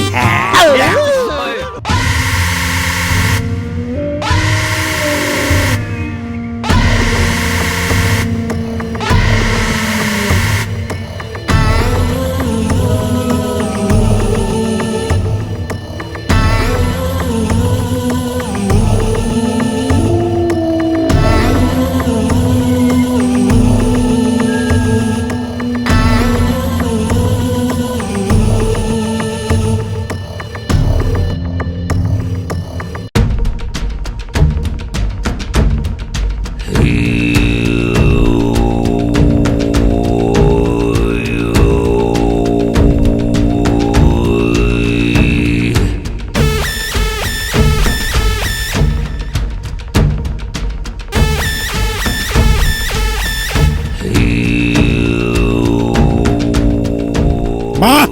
माँ,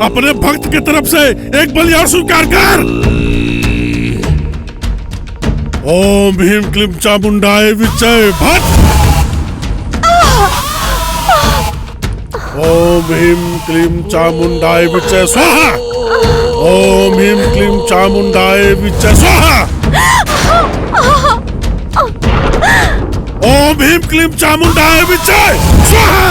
अपने भक्त की तरफ से एक बलियार स्वीकार कर। ओम भीम क्लीम चामुंडाय विजय भट। ओम भीम क्लीम चामुंडाय विजय स्वाहा। ओम भीम क्लीम चामुंडाय विजय स्वाहा। ओम भीम क्लीम चामुंडाय विजय स्वाहा।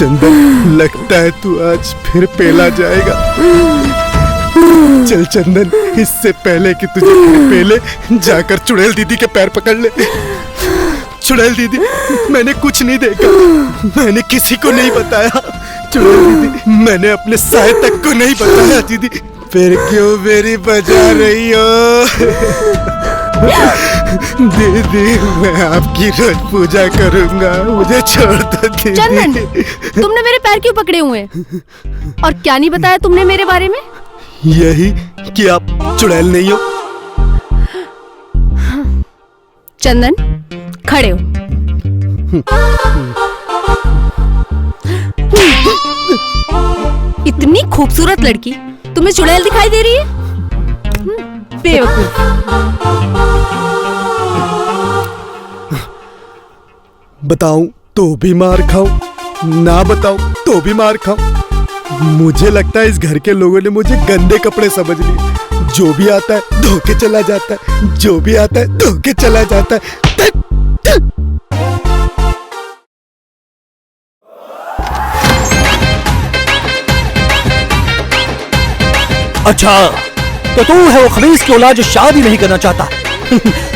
चंदन, लगता है तू आज फिर पेला जाएगा। चल चंदन, इससे पहले कि तुझे फिर पेले, जाकर चुड़ैल दीदी के पैर पकड़ ले। चुड़ैल दीदी, मैंने कुछ नहीं देखा, मैंने किसी को नहीं बताया। चुड़ैल दीदी, मैंने अपने साय तक को नहीं बताया। दीदी, फिर क्यों मेरी बजा रही हो? दीदी, मैं आपकी रोज पूजा करूंगा, मुझे छोड़ दो दीदी। चंदन, तुमने मेरे पैर क्यों पकड़े हुए हैं? और क्या नहीं बताया तुमने मेरे बारे में? यही कि आप चुड़ैल नहीं हो। चंदन, खड़े हो। इतनी खूबसूरत लड़की तुम्हें चुड़ैल दिखाई दे रही है? बेवकूफ। बताऊं तो भी मार खाऊं, ना बताऊं तो भी मार खाऊं। मुझे लगता है इस घर के लोगों ने मुझे गंदे कपड़े समझ लिए। जो भी आता है धो के चला जाता है, जो भी आता है धो के चला जाता है। अच्छा, तो तू है वो खबीस की औलाद जो शादी नहीं करना चाहता।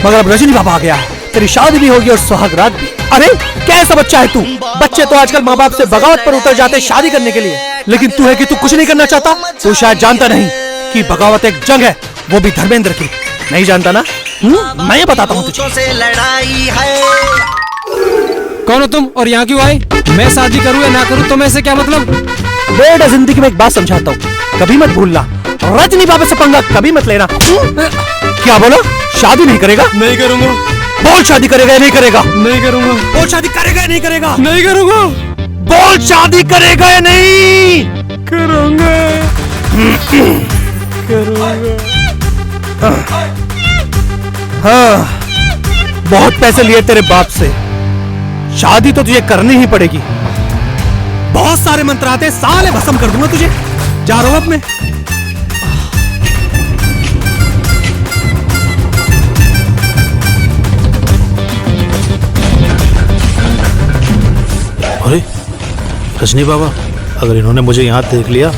मगर अब रजनी बाबा आ गया है, तेरी शादी भी होगी और सुहाग रात भी। अरे कैसा बच्चा है तू? बच्चे तो आजकल माँ बाप से बगावत पर उतर जाते शादी करने के लिए, लेकिन तू है कि तू कुछ नहीं करना चाहता। तू शायद जानता नहीं कि बगावत एक जंग है, वो भी धर्मेंद्र की। नहीं जानता ना? मैं बताता हूँ तुझे। लड़ाई है। कौन हो तुम और यहाँ क्यों आए? मैं शादी करूँ या ना करूँ तुम्हें से क्या मतलब? बेटा, जिंदगी में एक बात समझाता हूँ, कभी मत भूलना, रजनी बाबा से पंगा कभी मत लेना। क्या बोला? शादी नहीं करेगा? नहीं करूंगा। बोल शादी करेगा या नहीं करेगा? नहीं करूंगा। बोल शादी करेगा या नहीं करेगा? नहीं करूंगा। बोल शादी करेगा या नहीं? करूंगा। करूंगा। हाँ, बहुत पैसे लिए तेरे बाप से, शादी तो तुझे करनी ही पड़ेगी। बहुत सारे मंत्र आते, साले भस्म कर दूंगा तुझे। जा रहा हूं अब मैं। अरे रजनी बाबा, अगर इन्होंने मुझे यहाँ देख लिया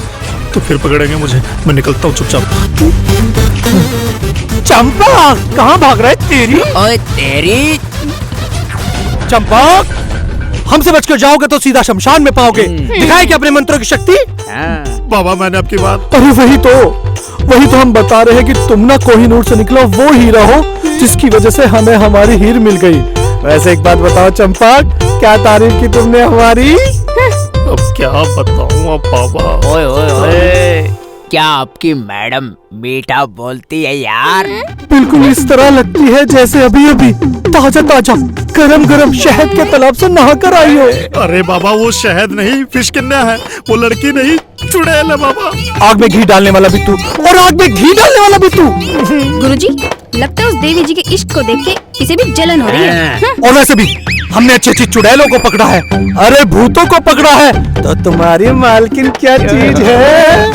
तो फिर पकड़ेंगे मुझे। मैं निकलता हूँ चुपचाप। चंपा, कहाँ भाग रहा है? तेरी ओए तेरी चंपा, हमसे बचकर जाओगे तो सीधा शमशान में पाओगे। दिखाए क्या अपने मंत्रों की शक्ति? बाबा, मैंने आपकी बात। अरे वही तो हम बता रहे हैं कि तुम ना कोहिनूर से निकलो, वो हीरा हो जिसकी वजह से हमें हमारी हीर मिल गई। वैसे एक बात बताओ चंपा, क्या तारीफ की तुमने हमारी? अब क्या बताऊं अब बाबा। ओए ओए ओए, क्या आपकी मैडम मीठा बोलती है यार? बिल्कुल इस तरह लगती है जैसे अभी अभी ताजा ताजा गरम गरम शहद के तालाब से नहा कर आई हो। अरे बाबा, वो शहद नहीं, फिश किन्ना है, वो लड़की नहीं, चुड़ैल है बाबा। आग में घी डालने वाला भी तू, और आग में घी डालने वाला भी तू। गुरुजी, लगता है उस देवी जी के इश्क को देख के इसे भी जलन हो रही है। और वैसे भी हमने अच्छी अच्छी चुड़ैलों को पकड़ा है, अरे भूतों को पकड़ा है, तो तुम्हारी मालकिन क्या चीज है?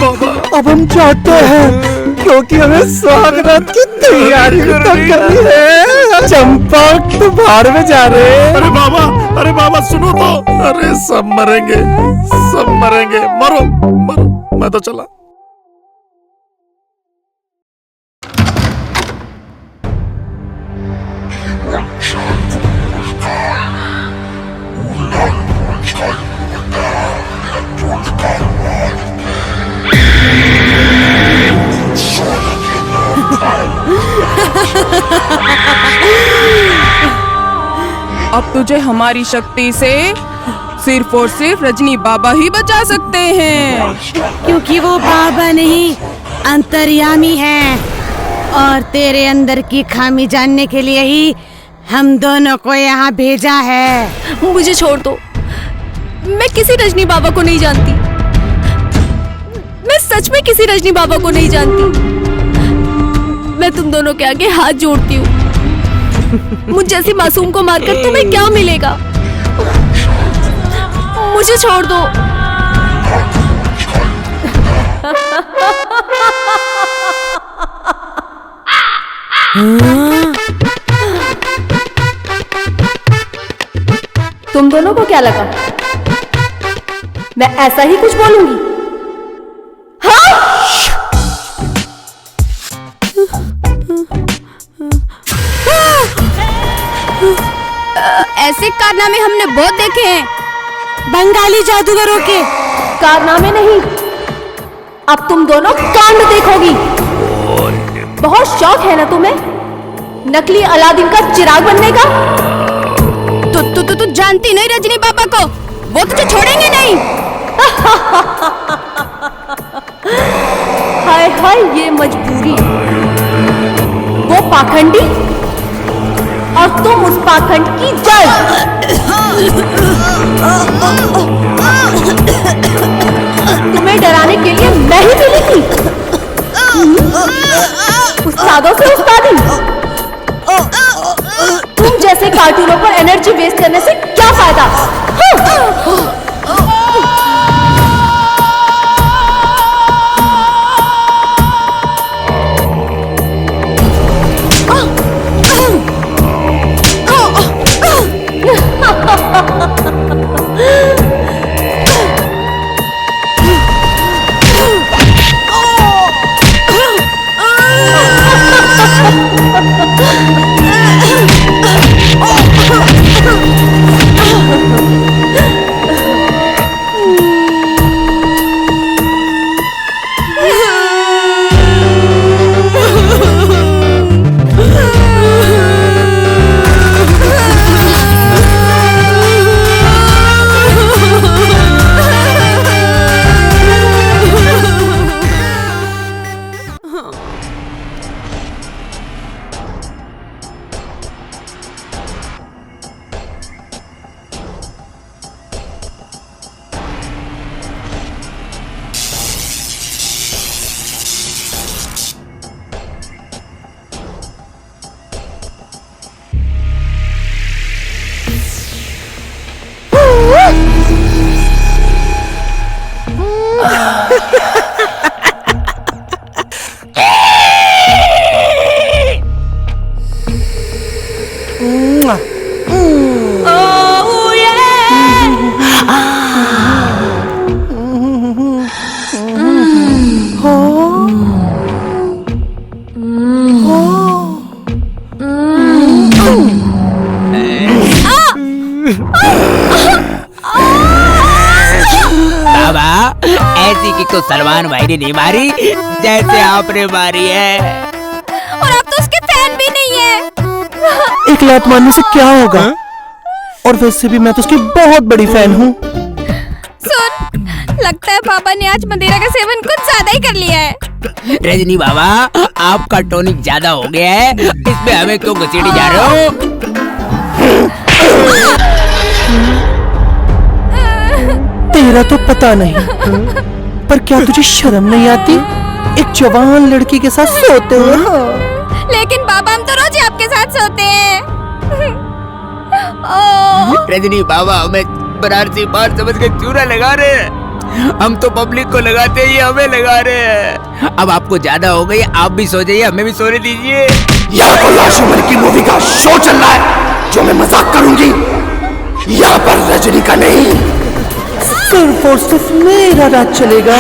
अब हम चाहते हैं क्योंकि हमें स्वागत की तैयारी तो करनी है। चंपा, तो बाहर में जा रहे। अरे बाबा सुनो तो। अरे सब मरेंगे, सब मरेंगे। मरो मरो, मैं तो चला। अब तुझे हमारी शक्ति से सिर्फ और सिर्फ रजनी बाबा ही बचा सकते हैं, क्योंकि वो बाबा नहीं अंतर्यामी है, और तेरे अंदर की खामी जानने के लिए ही हम दोनों को यहाँ भेजा है। मुझे छोड़ दो, मैं किसी रजनी बाबा को नहीं जानती। मैं सच में किसी रजनी बाबा को नहीं जानती। मैं तुम दोनों के आगे हाथ जोड़ती हूँ। मुझ जैसी मासूम को मारकर तुम्हें क्या मिलेगा? मुझे छोड़ दो। तुम दोनों को क्या लगा? मैं ऐसा ही कुछ बोलूंगी। हाँ? ऐसे कारनामे हमने बहुत देखे हैं। बंगाली जादूगरों के कारनामे नहीं, अब तुम दोनों कांड देखोगी। बहुत शौक है ना तुम्हें नकली अलादीन का चिराग बनने का? तू जानती नहीं रजनी बाबा को, वो तुझे छोड़ेंगे नहीं। हाय हाय ये मजबूरी, वो पाखंडी और तुम उस पाखंड की जड़। तुम्हें डराने के लिए मैं ही मिली थी। उस्तादों से उस्तादी। तुम जैसे कार्टूनों पर एनर्जी वेस्ट करने से क्या फायदा? तो सलमान भाई ने नहीं मारी जैसे आपने मारी है, और आप तो उसके फैन भी नहीं है। एक लात मारने से क्या होगा? और वैसे भी मैं तो उसकी बहुत बड़ी फैन हूँ। सुन, लगता है पापा ने आज मदिरा का सेवन कुछ ज्यादा ही कर लिया है। रजनी बाबा, आपका टॉनिक ज्यादा हो गया है, इसमें हमें क्यों घसीटे जा रहे हो? तेरा तो पता नहीं, पर क्या तुझे शर्म नहीं आती एक जवान लड़की के साथ सोते हुए? लेकिन बाबा, हम तो रोज ही आपके साथ सोते हैं। रजनी बाबा हमें बनारसी पान समझ के चूरा लगा रहे हैं। हम तो पब्लिक को लगाते हैं, ये हमें लगा रहे हैं। अब आपको ज्यादा हो गई, आप भी सो जाइए, हमें भी सोने दीजिए। यहाँ पर लाशुमर की मूवी का शो चल रहा है जो मैं मजाक करूंगी, यहाँ पर रजनी का नहीं। सिर्फ और सिर्फ मेरा राज चलेगा।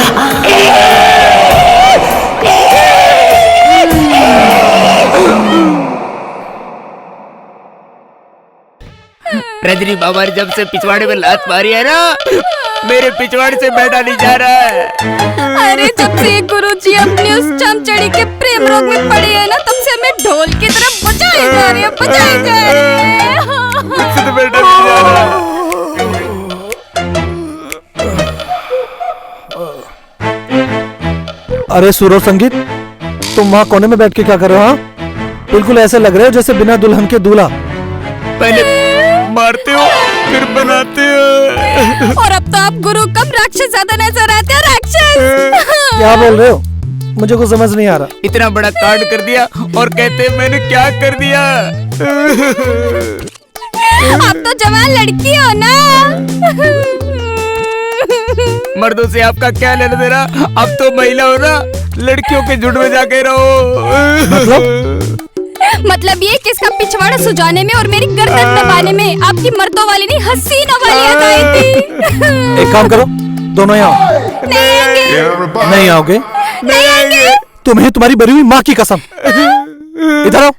रजनी बाबा ने जब से पिछवाड़े में लात मारी है ना, मेरे पिछवाड़े से बैठा नहीं जा रहा है। अरे जब से गुरुजी अपनी उस चमचड़ी के प्रेम रोग में पड़े हैं ना, तब से हमें ढोल की तरफ बजाए जा रहे हैं, बजाए जा रहे हैं। मुझसे तो बैठा नहीं जा रहा। अरे सूरज संगीत, तुम वहाँ कोने में बैठ के क्या कर रहे हो? बिल्कुल ऐसे लग रहे हो जैसे बिना दुल्हन के दूल्हा। पहले मारते हो फिर बनाते हो, और अब तो आप गुरु कम राक्षस ज्यादा नजर आते हो। राक्षस क्या बोल रहे हो? मुझे कुछ समझ नहीं आ रहा। इतना बड़ा कांड कर दिया और कहते मैंने क्या कर दिया। आप तो जवान लड़की हो ना। मर्दों से आपका क्या लेना देना? अब तो महिला हो ना, लड़कियों के झुंड में जाके रहो। मतलब ये किसका पिछवाड़ा सुझाने में और मेरी गर्दन दबाने में आपकी मर्दों वाली नहीं हसीना वाली याद आई थी। एक काम करो, दोनों यहाँ आओ। नहीं आओगे? नहीं आएंगे। तुम्हें तुम्हारी बरी हुई माँ की कसम। इधर आओ।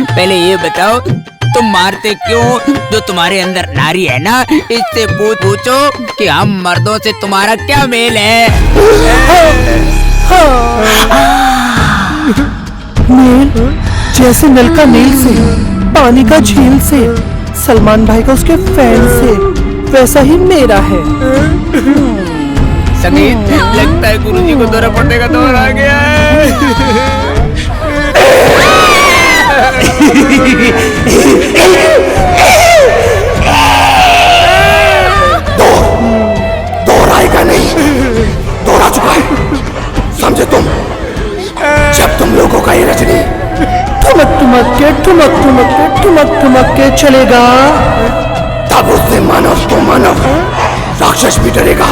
पहले ये बताओ तुम मारते क्यों? जो तुम्हारे अंदर नारी है ना, इससे पूछो कि हम मर्दों से तुम्हारा क्या मेल है? नील जैसे नल का नील से, पानी का झील से, सलमान भाई का उसके फैन से, वैसा ही मेरा है। संगीत, लगता है गुरुजी को दौरा पड़ने का दौर आ गया है। दौर आएगा नहीं, दौर आ चुका है, समझे तुम? जब तुम लोगों का ये रजनी ठुमक के चलेगा, तब उससे मानव तो मानव, राक्षस भी डरेगा,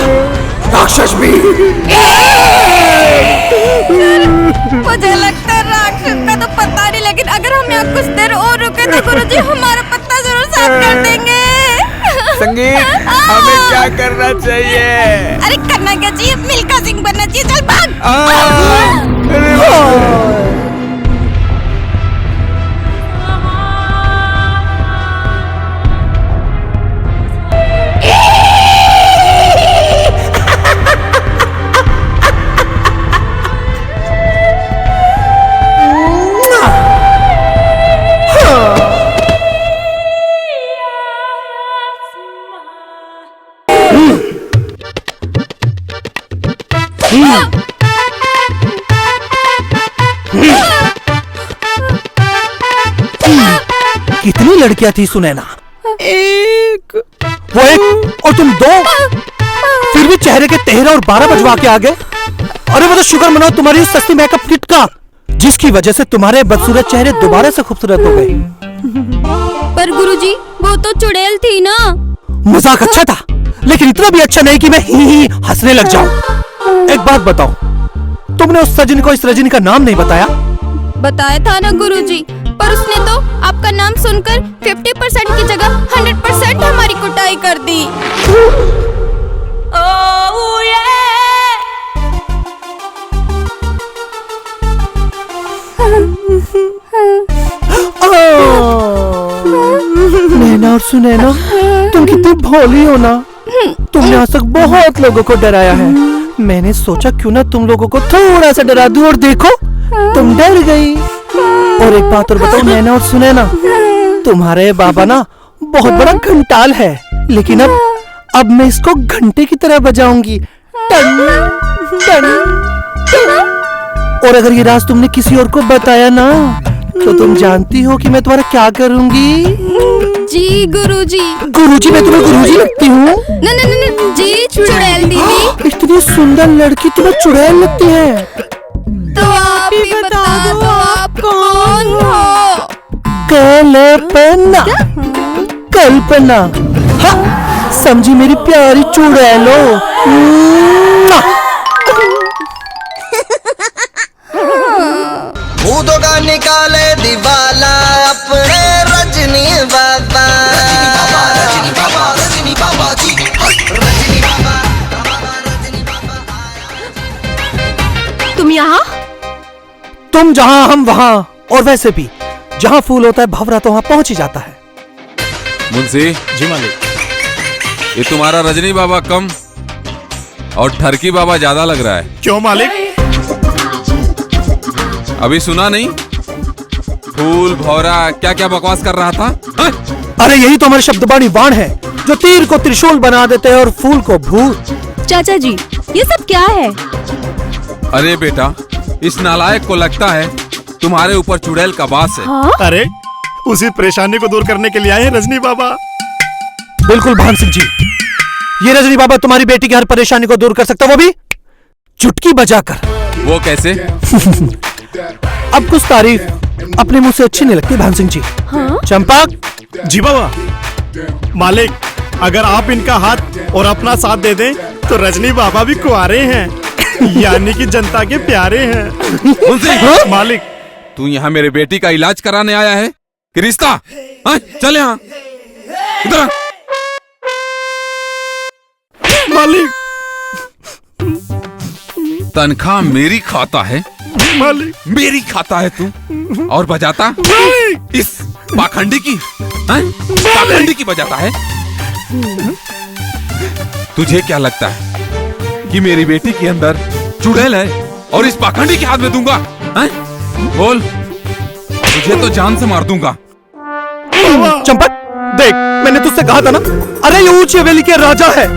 राक्षस भी। मुझे लगता है राक्षस का तो पता नहीं, लेकिन अगर हम यहाँ कुछ देर और रुके तो गुरुजी हमारा पत्ता जरूर साफ कर देंगे। संगीत, हमें क्या करना चाहिए? अरे करना क्या चाहिए? मिल्खा सिंह बनना चाहिए। चल भाग। कितनी लड़कियां थी सुनैना? एक। वो एक और तुम दो, फिर भी चेहरे के 13 और 12 बजवा के आ गए। अरे वो तो शुक्र मनाओ तुम्हारी उस सस्ती मेकअप किट का, जिसकी वजह से तुम्हारे बदसूरत चेहरे दोबारा से खूबसूरत हो गए। पर गुरुजी, वो तो चुड़ैल थी ना। मजाक अच्छा था, लेकिन इतना भी अच्छा नहीं कि मैं ही हंसने लग जाऊं। एक बात बताओ, तुमने उस सजनी को इस रजनी का नाम नहीं बताया? बताया था ना गुरुजी, पर उसने तो आपका नाम सुनकर 50% की जगह 100% हमारी कुटाई कर दी। नैना और सुनैना, तुम कितनी भोली हो ना। तुमने आज तक बहुत लोगों को डराया है। मैंने सोचा क्यों ना तुम लोगों को थोड़ा सा डरा दूं, और देखो तुम डर गई। और एक बात और बताओ नैना और सुनैना, तुम्हारे बाबा ना बहुत बड़ा घंटाल है, लेकिन अब मैं इसको घंटे की तरह बजाऊंगी। Ton, ton, ton. और अगर ये राज तुमने किसी और को बताया ना, तो तुम जानती हो कि मैं तुम्हारा क्या करूंगी? जी गुरुजी। गुरुजी? मैं तुम्हें गुरुजी लगती हूँ? न जी चुड़ैल दीदी। इतनी सुंदर लड़की तुम्हें चुड़ैल लगती है? तो आप ही बता दो, आप कौन हो? कल्पना। कल्पना, हाँ, समझी मेरी प्यारी चुड़ैलो। भूतों का निकाले दिवाला अपने रजनी बाबा। रजनी बाबा, रजनी बाबा जी, रजनी बाबा। तुम यहाँ? तुम जहाँ हम वहाँ, और वैसे भी जहाँ फूल होता है भंवरा तो वहाँ पहुँच ही जाता है। मुंशी जी मालिक। ये तुम्हारा रजनी बाबा कम और ठरकी बाबा ज्यादा लग रहा है। क्यों मालिक? अभी सुना नहीं? फूल भौरा क्या क्या बकवास कर रहा था? हा? अरे यही तो हमारे शब्दबाणी बाण है, जो तीर को त्रिशूल बना देते हैं और फूल को भूत। चाचा जी, ये सब क्या है? अरे बेटा, इस नालायक को लगता है तुम्हारे ऊपर चुड़ैल का बास है। हाँ? अरे उसी परेशानी को दूर करने के लिए आए हैं रजनी बाबा। बिल्कुल भान सिंह जी, ये रजनी बाबा तुम्हारी बेटी की हर परेशानी को दूर कर सकता, वो भी चुटकी बजाकर। वो कैसे? अब कुछ तारीफ अपने मुंह से अच्छी नहीं लगती भान सिंह जी। हाँ? चंपक जी बाबा। मालिक, अगर आप इनका हाथ और अपना साथ दे दें तो रजनी बाबा भी कुंवारे हैं, यानी कि जनता के प्यारे हैं। हाँ? मालिक, तू यहाँ मेरे बेटी का इलाज कराने आया है कि रिश्ता? हाँ, चल यहाँ इधर आ। मालिक, तनख्वाह मेरी खाता है मालिक, मेरी खाता है तू, और बजाता इस पाखंडी की, हाँ? पाखंडी की बजाता है। तुझे क्या लगता है कि मेरी बेटी के अंदर चुड़ैल है और इस पाखंडी के हाथ में दूंगा? हाँ? बोल, तुझे तो जान से मार दूंगा। चंपक, देख, मैंने तुझसे कहा था ना, अरे ये ऊंची हवेली के राजा है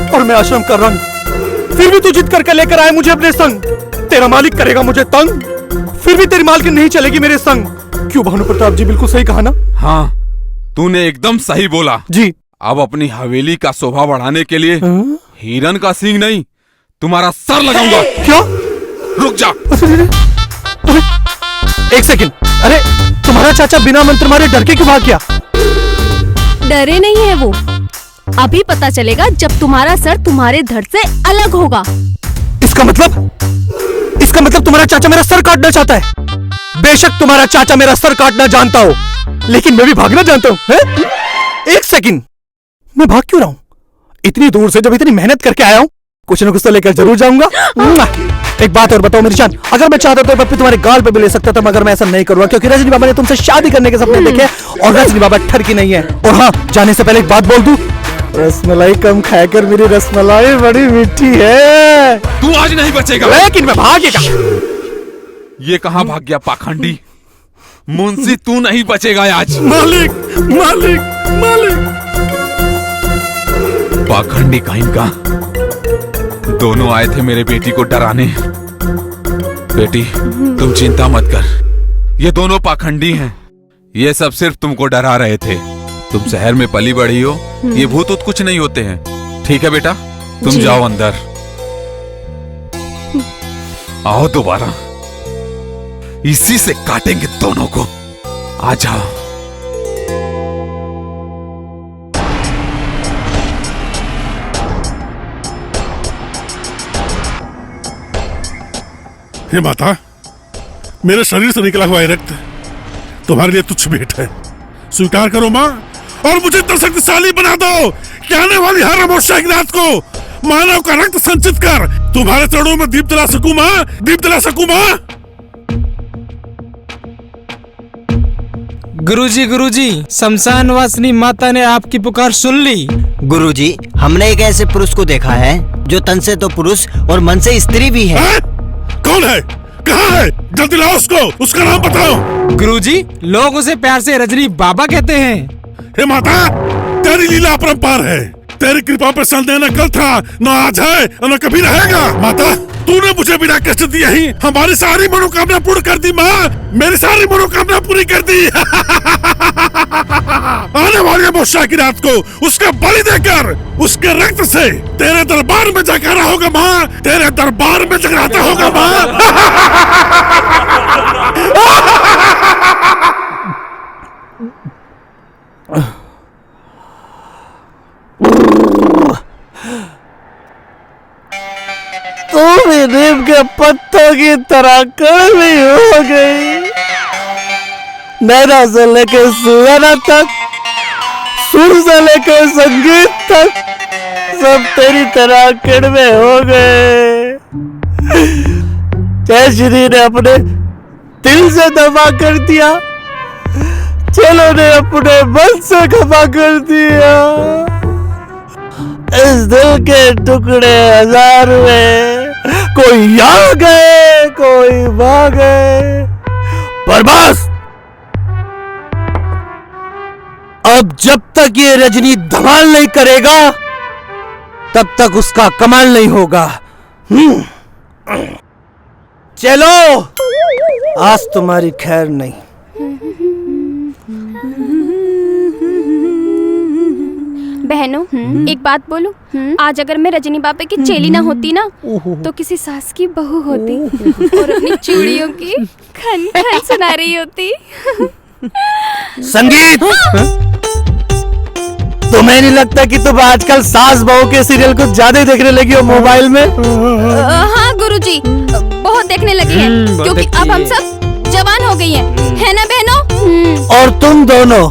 और मैं आश्रम कर रहा हूं, फिर भी तू जिद करके लेकर आए मुझे अपने संग। तेरा मालिक करेगा मुझे तंग, फिर भी तेरी मालकिन नहीं चलेगी मेरे संग। क्यों भानु प्रताप जी, बिल्कुल सही कहा ना? हाँ, तूने एकदम सही बोला जी। अब अपनी हवेली का शोभा बढ़ाने के लिए हिरन का सींग नहीं, तुम्हारा सर लगाऊंगा। क्या? रुक जा। एक सेकंड, अरे तुम्हारा चाचा बिना मंत्र मारे डर के क्यों भाग गया? डरे नहीं है वो, अभी पता चलेगा जब तुम्हारा सर तुम्हारे धड़ से अलग होगा। इसका मतलब तुम्हारा चाचा मेरा सर काटना चाहता है। बेशक तुम्हारा चाचा मेरा सर काटना जानता हो, लेकिन मैं भी भागना जानता हूं। एक सेकंड, मैं भाग क्यों रहा हूं? इतनी दूर से जब इतनी मेहनत करके आया हूं, कुछ न कुछ तो लेकर जरूर जाऊंगा। एक बात और बताओ मेरी जान, अगर मैं चाहता तो पप्पी तुम्हारे गाल पे भी ले सकता था, मगर मैं ऐसा नहीं करूंगा क्योंकि रजनी बाबा ने तुमसे शादी करने के सपने देखे और रजनी बाबा ठरकी नहीं है। और हाँ, जाने से पहले एक बात बोल दूं, रसमलाई कम खाकर मेरी रसमलाई बड़ी मीठी है। तू आज नहीं बचेगा। लेकिन मैं भागेगा। ये कहां भाग गया पाखंडी? मुंशी, तू नहीं बचेगा आज। मालिक, मालिक, मालिक। पाखंडी कहीं का दोनों आए थे मेरे बेटी को डराने। बेटी, तुम चिंता मत कर, ये दोनों पाखंडी हैं। ये सब सिर्फ तुमको डरा रहे थे। तुम शहर में पली बढ़ी हो, ये भूत ऊत कुछ नहीं होते हैं। ठीक है बेटा, तुम जाओ अंदर। आओ दोबारा, इसी से काटेंगे दोनों को। आ जाओ। हे माता, मेरे शरीर से निकला हुआ रक्त तुम्हारे लिए तुच्छ भेंट है। स्वीकार करो माँ, और मुझे इतना शक्तिशाली बना दो कि आने वाली हर अमावस्या की रात को मानव का रक्त संचित कर तुम्हारे चरणों में दीप जला सकूं माँ, दीप जला सकूं माँ। गुरुजी, शमशान वासिनी माता ने आपकी पुकार सुन ली। गुरुजी, हमने एक ऐसे पुरुष को देखा है जो तन से तो पुरुष और मन से स्त्री भी है। कौन है? कहाँ है? जल्दी लाओ उसको, उसका नाम बताओ। गुरुजी, लोग उसे प्यार से रजनी बाबा कहते हैं। हे माता, तेरी लीला अपरंपार है। तेरी कृपा पे संदेह न कल था, न आज है, न कभी रहेगा। माता, तूने मुझे बिना कष्ट दिए ही हमारी सारी मनोकामना पूर्ण कर दी। माँ, मेरी सारी मनोकामना पूरी कर दी। आने वाली अमावस्या की रात को उसका बलि देकर उसके रक्त से तेरे दरबार में जगराता होगा माँ, तेरे दरबार में जगराता होगा माँ। तो भी नीम के पत्तों की तरह कड़वी हो गई। नैना से लेके सुहाना तक, सुर से लेके संगीत तक, सब तेरी तरह कड़वे हो गए। जयश्री ने अपने दिल से दबा कर दिया, चलो ने अपने मन से खफा कर दिया। इस दिल के टुकड़े हजार हुए, कोई यहाँ गए, कोई वहाँ गए, पर बस अब जब तक ये रजनी धमाल नहीं करेगा तब तक उसका कमाल नहीं होगा। चलो, आज तुम्हारी खैर नहीं। बहनों, एक बात बोलूं, आज अगर मैं रजनी बाबा की चेली ना होती ना, तो किसी सास की बहू होती और अपनी चूड़ियों की खन खन सुना रही होती। संगीत, तुम्हें नहीं लगता कि तुम आजकल सास बहू के सीरियल कुछ ज्यादा देखने लगी हो मोबाइल में? हाँ गुरुजी, बहुत देखने लगे हैं, क्योंकि अब हम सब जवान हो गई है ना बहनों? और तुम दोनों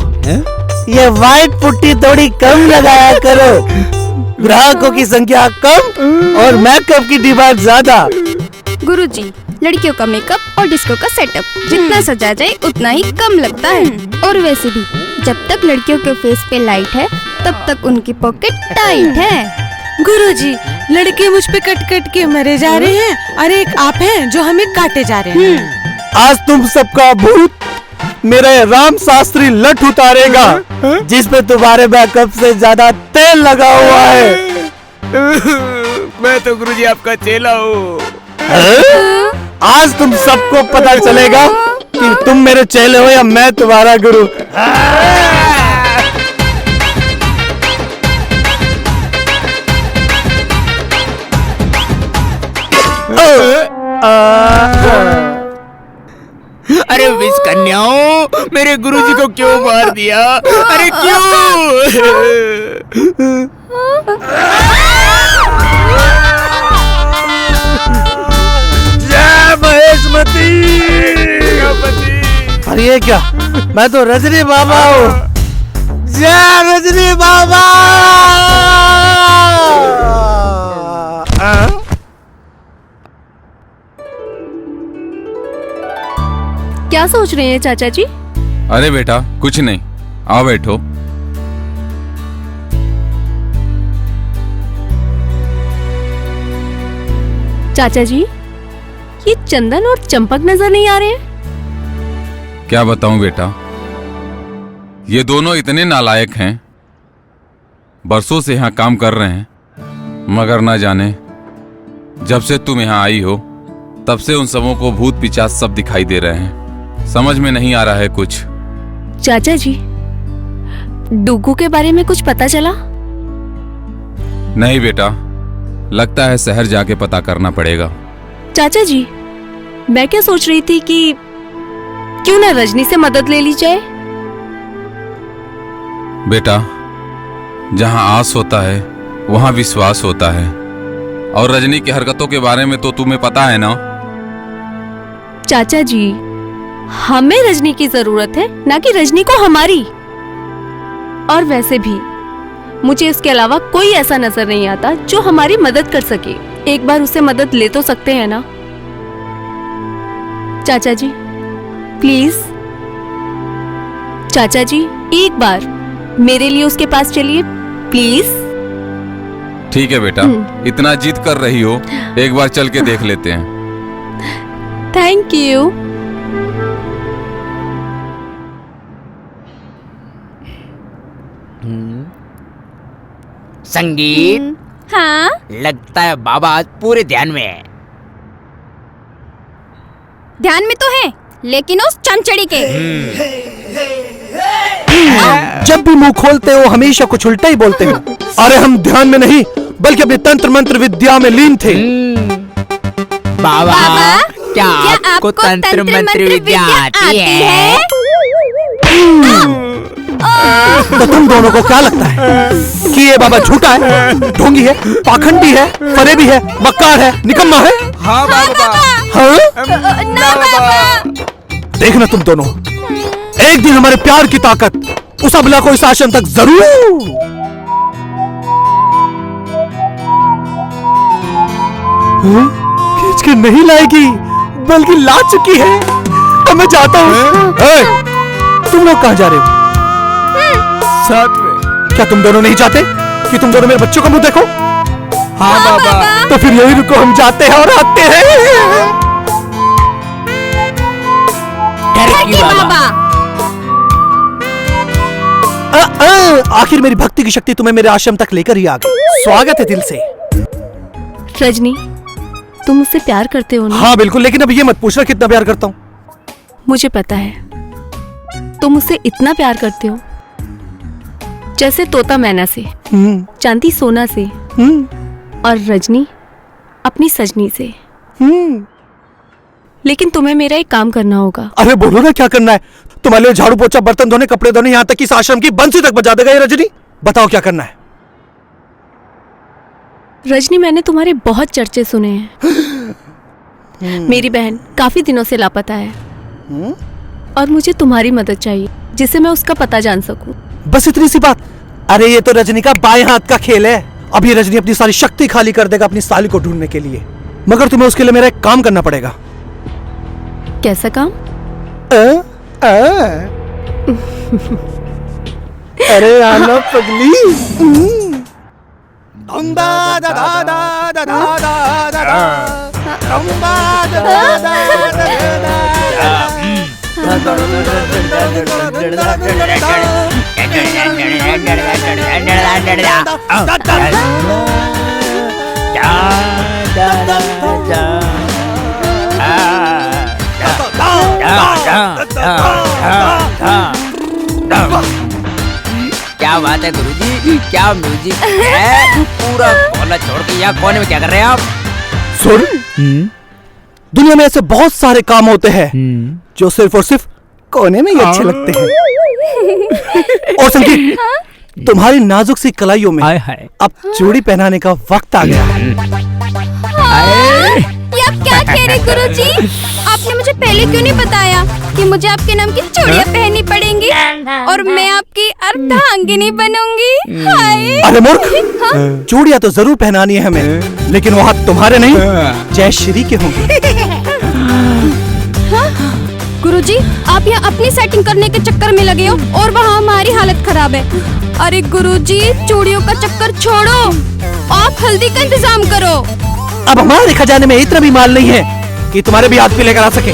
ये व्हाइट पुट्टी थोड़ी कम लगाया करो। ग्राहकों की संख्या कम और मेकअप की डिमांड ज्यादा। गुरुजी, लड़कियों का मेकअप और डिस्को का सेटअप जितना सजा जाए उतना ही कम लगता है। और वैसे भी जब तक लड़कियों के फेस पे लाइट है तब तक उनकी पॉकेट टाइट है। गुरुजी, लड़के मुझ पे कट कट के मरे जा रहे हैं और एक आप हैं जो हमें काटे जा रहे हैं। आज तुम सबका भूत मेरा राम शास्त्री लठ उतारेगा, जिसपे तुम्हारे मेकअप से ज्यादा तेल लगा हुआ है। मैं तो गुरुजी आपका चेला हूँ। आज तुम सबको पता चलेगा कि तुम मेरे चेले हो या मैं तुम्हारा गुरु। अरे विष कन्याओं, मेरे गुरुजी को क्यों मार दिया? अरे क्यों? जय महेशमती। अरे ये क्या? मैं तो रजनी बाबा हूँ। जय रजनी बाबा। क्या सोच रहे हैं चाचा जी? अरे बेटा कुछ नहीं, आओ बैठो। चाचा जी, ये चंदन और चंपक नजर नहीं आ रहे हैं। क्या बताऊं बेटा, ये दोनों इतने नालायक हैं, बरसों से यहाँ काम कर रहे हैं, मगर ना जाने जब से तुम यहाँ आई हो तब से उन सबों को भूत पिशाच सब दिखाई दे रहे हैं। समझ में नहीं आ रहा है कुछ। चाचा जी, डुगू के बारे में कुछ पता चला? नहीं बेटा, लगता है शहर जाके पता करना पड़ेगा। चाचा जी, मैं क्या सोच रही थी कि क्यों ना रजनी से मदद ले ली जाए। बेटा, जहां आस होता है वहां विश्वास होता है, और रजनी की हरकतों के बारे में तो तुम्हें पता है ना। चाचा जी, हमें रजनी की जरूरत है, ना कि रजनी को हमारी। और वैसे भी मुझे उसके अलावा कोई ऐसा नजर नहीं आता जो हमारी मदद कर सके। एक बार उससे मदद ले तो सकते हैं ना। चाचा जी प्लीज, चाचा जी एक बार मेरे लिए उसके पास चलिए प्लीज। ठीक है बेटा, इतना जिद कर रही हो, एक बार चल के देख लेते हैं। Thank you. संगीत। हाँ? लगता है बाबा आज पूरे ध्यान में है। ध्यान में तो है, लेकिन उस चमचड़ी के। जब भी मुंह खोलते हो हमेशा कुछ उल्टा ही बोलते हो। अरे हम ध्यान में नहीं बल्कि अपने तंत्र मंत्र विद्या में लीन थे। बाबा, क्या आपको तंत्र मंत्र विद्या आती है? तो तुम दोनों को क्या लगता है कि ये बाबा झूठा है, ढोंगी है, पाखंडी है, फरेबी है, मक्कार है, निकम्मा है? हाँ बाबा। हाँ? ना बाबा। देखना तुम दोनों, एक दिन हमारे प्यार की ताकत उस अबला को इस आश्रम तक जरूर। खींच के नहीं लाएगी बल्कि ला चुकी है। अब मैं जाता हूँ। तुम लोग कहाँ जा रहे हो? साथ में। क्या तुम दोनों नहीं चाहते कि तुम दोनों मेरे बच्चों का मुंह देखो? हाँ बाबा। तो फिर यही रुको, हम जाते हैं और आते हैं। बाबा। आखिर मेरी भक्ति की शक्ति तुम्हें मेरे आश्रम तक लेकर ही आ गई। स्वागत है दिल से। रजनी, तुम मुझसे प्यार करते हो ना? हाँ बिल्कुल, लेकिन अब ये मत पूछना कितना प्यार करता हूँ। मुझे पता है तुम मुझसे इतना प्यार करते हो जैसे तोता मैना से, चांदी सोना से, और रजनी अपनी सजनी से। लेकिन तुम्हें मेरा एक काम करना होगा। अरे बोलो ना क्या करना है? तुम्हारे लिए झाड़ू पोछा, बर्तन धोने, कपड़े धोने, यहाँ तक कि इस आश्रम की बंसी तक बजा देगा ये रजनी। बताओ क्या करना है? रजनी, मैंने तुम्हारे बहुत चर्चे सुने हैं। मेरी बहन काफी दिनों से लापता है और मुझे तुम्हारी मदद चाहिए जिससे मैं उसका पता जान सकूं। बस इतनी सी बात? अरे ये तो रजनी का बाएं हाथ का खेल है। अब ये रजनी अपनी सारी शक्ति खाली कर देगा अपनी साली को ढूंढने के लिए, मगर तुम्हें उसके लिए मेरा एक काम करना पड़ेगा। कैसा काम? अरे आना पगली। क्या बात है गुरुजी, क्या म्यूजिक है। पूरा कॉलेज छोड़ के यहाँ कोने में क्या कर रहे हैं आप? सुन, दुनिया में ऐसे बहुत सारे काम होते हैं जो सिर्फ और सिर्फ कोने में ही अच्छे लगते हैं। और संगीत, तुम्हारी नाजुक सी कलाइयों में अब चूड़ी पहनाने का वक्त आ गया है। ये आप क्या कह रहे गुरुजी? आपने मुझे पहले क्यों नहीं बताया कि मुझे आपके नाम की चूड़ियां पहननी पड़ेंगी और मैं आपकी अर्धांगिनी बनूंगी? हाय। अरे मूर्ख, चूड़ियां तो जरूर पहनानी है हमें, लेकिन वो हाथ तुम्हारे नहीं जय श्री के होंगे। गुरुजी, आप यहाँ अपनी सेटिंग करने के चक्कर में लगे हो और वहाँ हमारी हालत खराब है। अरे गुरुजी, चूड़ियों का चक्कर छोड़ो, आप हल्दी का इंतजाम करो। अब हमारे खजाने में इतना भी माल नहीं है कि तुम्हारे भी हाथ पे लेकर आ सके।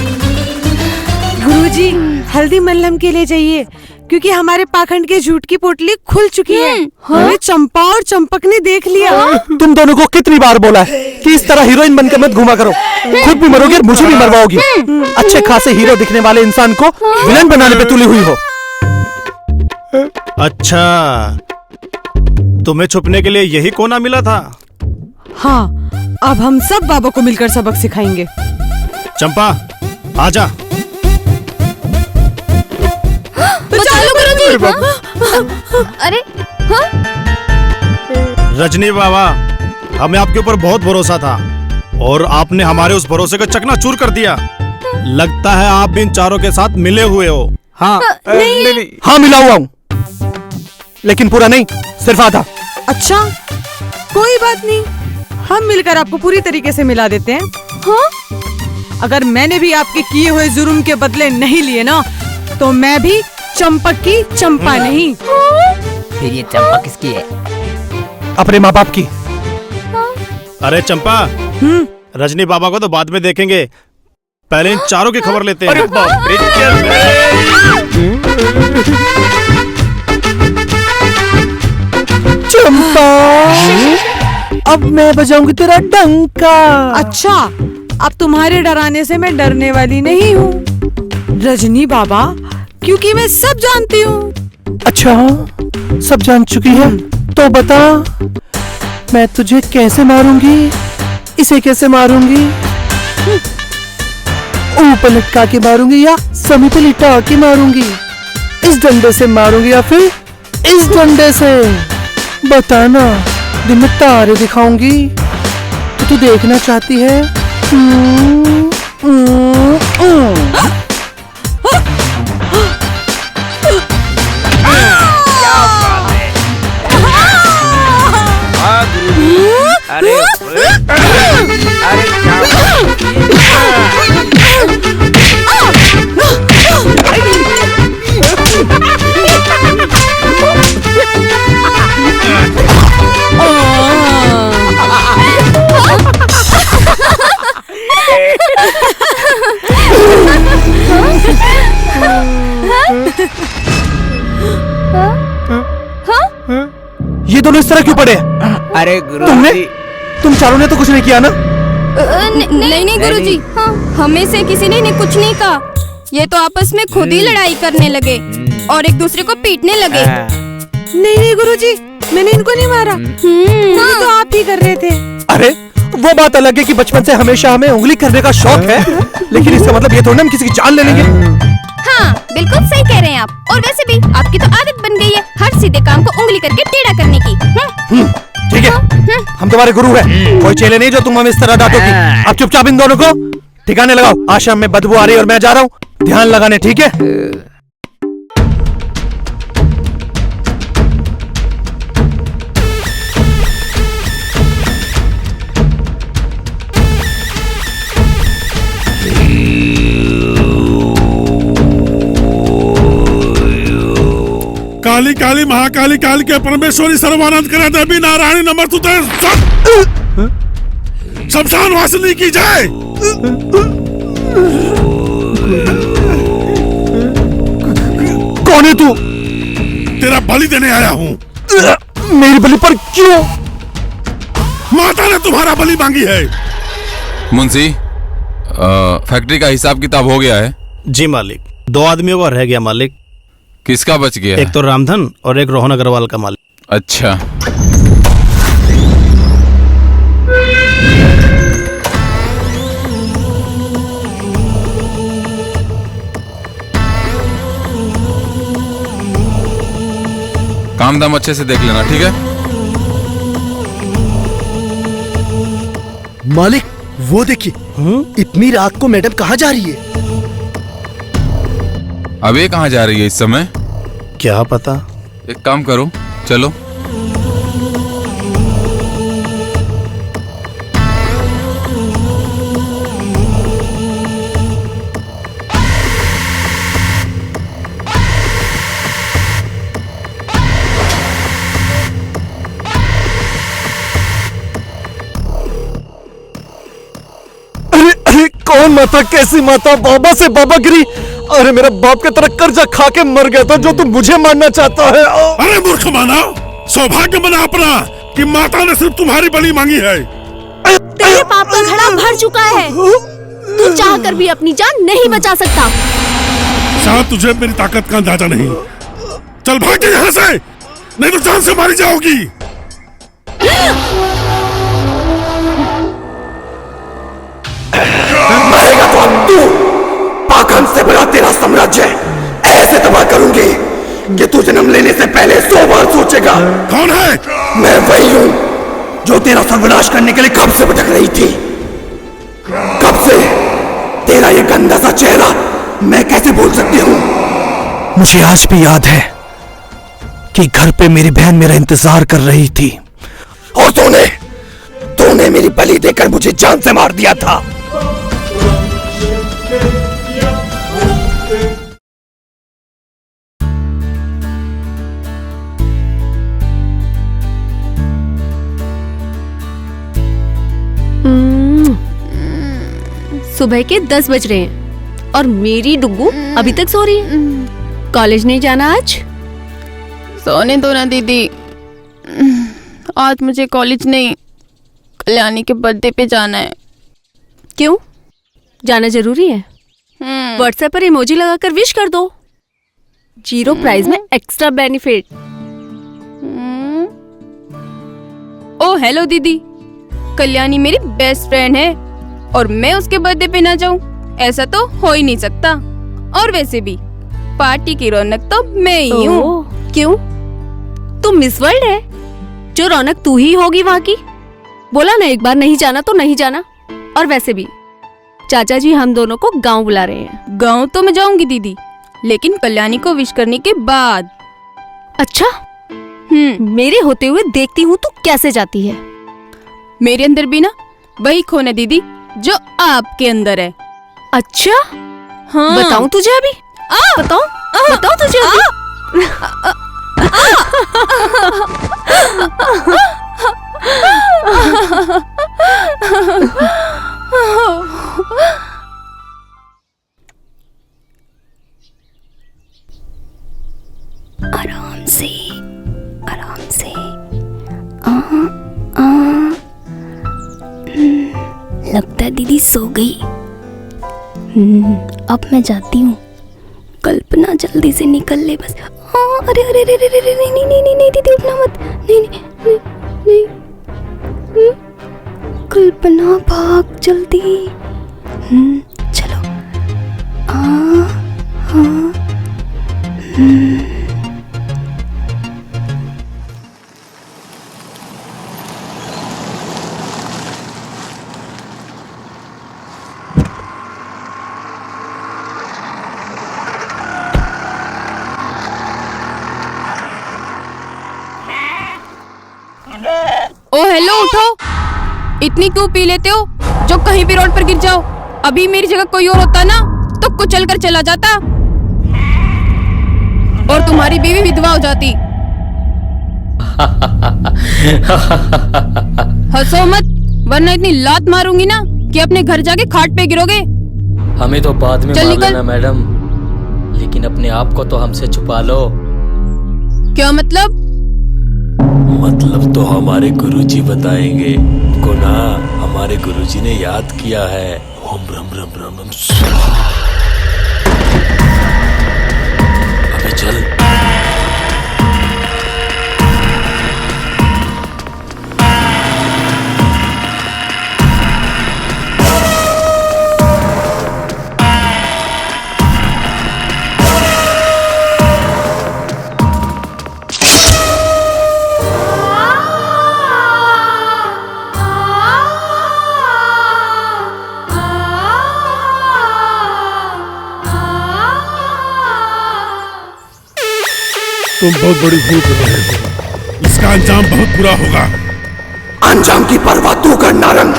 गुरुजी, हल्दी मल्लम के लिए चाहिए क्योंकि हमारे पाखंड के झूठ की पोटली खुल चुकी है। हमें चंपा और चंपक ने देख लिया। तुम दोनों को कितनी बार बोला है कि इस तरह हीरोइन बनकर मत घूमा करो, खुद भी मरोगे और मुझे भी मरवाओगी। अच्छे खासे हीरो दिखने वाले इंसान को विलन बनाने पे तुली हुई हो। अच्छा, तुम्हें छुपने के लिए यही कोना मिला था? हाँ, अब हम सब बाबा को मिलकर सबक सिखाएंगे। चंपा, आजा। चलो गुरुजी। अरे हाँ? रजनी बाबा, हमें आपके ऊपर बहुत भरोसा था और आपने हमारे उस भरोसे को चकनाचूर कर दिया। लगता है आप भी इन चारों के साथ मिले हुए हो। हाँ, नहीं। हाँ, मिला हुआ हूँ, लेकिन पूरा नहीं, सिर्फ आधा। अच्छा, कोई बात नहीं, हम मिलकर आपको पूरी तरीके से मिला देते हैं। हाँ? अगर मैंने भी आपके किए हुए जुर्म के बदले नहीं लिए ना, तो मैं भी चंपक की चंपा नहीं। फिर ये चंपा किसकी है? अपने माँ बाप की। अरे चंपा, रजनी बाबा को तो बाद में देखेंगे, पहले इन चारों की खबर लेते हैं। अरे बाप रे, चंपा, अब मैं बजाऊंगी तेरा डंका। अच्छा, अब तुम्हारे डराने से मैं डरने वाली नहीं हूँ रजनी बाबा, क्योंकि मैं सब जानती हूँ। अच्छा, सब जान चुकी है तो बता, मैं तुझे कैसे मारूंगी? इसे कैसे मारूंगी? ऊपर लटका के मारूंगी या समी पे लिटा के मारूंगी? इस डंडे से मारूंगी या फिर इस डंडे से? बताना, दिन में तारे दिखाऊंगी तो तू देखना चाहती है? अरे ये दोनों इस तरह क्यों पड़े? अरे गुरु, तुम चारों ने तो कुछ नहीं किया ना? नहीं गुरुजी, हाँ, हमें से किसी ने कुछ नहीं कहा। ये तो आपस में खुद ही लड़ाई करने लगे और एक दूसरे को पीटने लगे। नहीं गुरुजी, मैंने इनको नहीं मारा, हाँ। तो आप ही कर रहे थे। अरे वो बात अलग है कि बचपन से हमेशा हमें उंगली करने का शौक है, लेकिन इसका मतलब ये थोड़ा ना हम किसी की जान ले लेंगे। हाँ, बिल्कुल सही कह रहे हैं आप। और वैसे भी आपकी तो आदत बन गई है हर सीधे काम को उंगली करके टेढ़ा करने की। ठीक है, हम तुम्हारे गुरु हैं, कोई चेले नहीं जो तुम हमें इस तरह डांटोगी। अब चुपचाप इन दोनों को ठिकाने लगाओ, आश्रम में बदबू आ रही है और मैं जा रहा हूँ ध्यान लगाने, ठीक है? काली काली महाकाली काली के परमेश्वरी सर्वानंद करे देवी नारायणी नमस्तुते। शमशान वासिनी की जय। कौन है तू? तेरा बलि देने आया हूँ। मेरी बलि पर क्यों? माता ने तुम्हारा बलि मांगी है। मुंशी, फैक्ट्री का हिसाब किताब हो गया है? जी मालिक, 2 आदमियों का रह गया मालिक। किसका बच गया? एक तो रामधन और एक रोहन अग्रवाल का मालिक। अच्छा, काम दाम अच्छे से देख लेना, ठीक है? मालिक वो देखिए, इतनी रात को मैडम कहाँ जा रही है? अब ये कहाँ जा रही है इस समय? क्या पता। एक काम करो, चलो। कौन माता, कैसी माता? बाबा से बाबागिरी। अरे मेरा बाप की तरह कर्जा खा के मर गया था जो तुम मुझे मानना चाहता है। अरे मूर्ख मानव, सौभाग्य मना अपना कि माता ने सिर्फ तुम्हारी बलि मांगी है। तेरे पाप का घड़ा भर चुका है। तू चाहकर भी अपनी जान नहीं बचा सकता। शायद तुझे मेरी ताकत का अंदाजा नहीं। चल भाग जा यहाँ से, नहीं तो जान से मारी जाओगी। मरेगा तो अब तू। पाखंड से भरा तेरा साम्राज्य ऐसे तबाह करूंगी कि तू जन्म लेने से पहले 100 बार सोचेगा। कौन है? मैं वही हूँ जो तेरा सर्वनाश करने के लिए कब से भटक रही थी। कब से तेरा ये गंदा सा चेहरा मैं कैसे भूल सकती हूँ? मुझे आज भी याद है कि घर पे मेरी बहन मेरा इंतजार कर रही थी और तूने मेरी बलि देकर मुझे जान से मार दिया था। सुबह के 10 बज रहे हैं और मेरी डुग्गू अभी तक सो रही है। कॉलेज नहीं जाना आज? सोने दो ना दीदी, आज मुझे कॉलेज नहीं, कल्याणी के बर्थडे पे जाना है। क्यों जाना जरूरी है? व्हाट्सएप पर इमोजी लगाकर विश कर दो। 0 प्राइस में एक्स्ट्रा बेनिफिट। ओ हेलो दीदी, कल्याणी मेरी बेस्ट फ्रेंड है और मैं उसके बर्थडे पे ना जाऊं ऐसा तो हो ही नहीं सकता। और वैसे भी पार्टी की रौनक तो मैं ही हूँ। क्यों? तू मिस वर्ल्ड है, जो रौनक तू ही होगी वहाँ की। बोला ना एक बार नहीं जाना तो नहीं जाना। और वैसे भी चाचा जी हम दोनों को गांव बुला रहे हैं। गांव तो मैं जाऊंगी दीदी, लेकिन कल्याणी को विश करने के बाद। अच्छा, मेरे होते हुए देखती हूँ तू कैसे जाती है। मेरे अंदर भी ना वही खून है दीदी जो आपके अंदर है। अच्छा, हाँ। बताऊं तुझे अभी? बताओ तुझे अभी? आराम से, आराम से। लगता है दीदी सो गई। अब मैं जाती हूँ। कल्पना जल्दी से निकल ले बस। अरे अरे अरे अरे अरे नहीं नहीं नहीं नहीं दीदी उठना मत। नहीं नहीं नहीं नहीं। कल्पना भाग जल्दी। चलो। हाँ। ओ हेलो, उठो। इतनी क्यों पी लेते हो जो कहीं भी रोड पर गिर जाओ? अभी मेरी जगह कोई और होता ना तो कुचल कर चला जाता और तुम्हारी बीवी विधवा हो जाती। हंसो मत, वरना इतनी लात मारूंगी ना कि अपने घर जाके खाट पे गिरोगे। हमें तो बाद में चल मार निकल। लेना मैडम, लेकिन अपने आप को तो हमसे छुपा लो। क्या मतलब? मतलब तो हमारे गुरुजी बताएंगे को ना। हमारे गुरुजी ने याद किया है। ओम रम रम रम रम स्वाहा। अबे चल। तुम बहुत बड़ी भूल कर रहे हो। इसका अंजाम बहुत बुरा होगा। अंजाम की परवाह तू कर नारंग,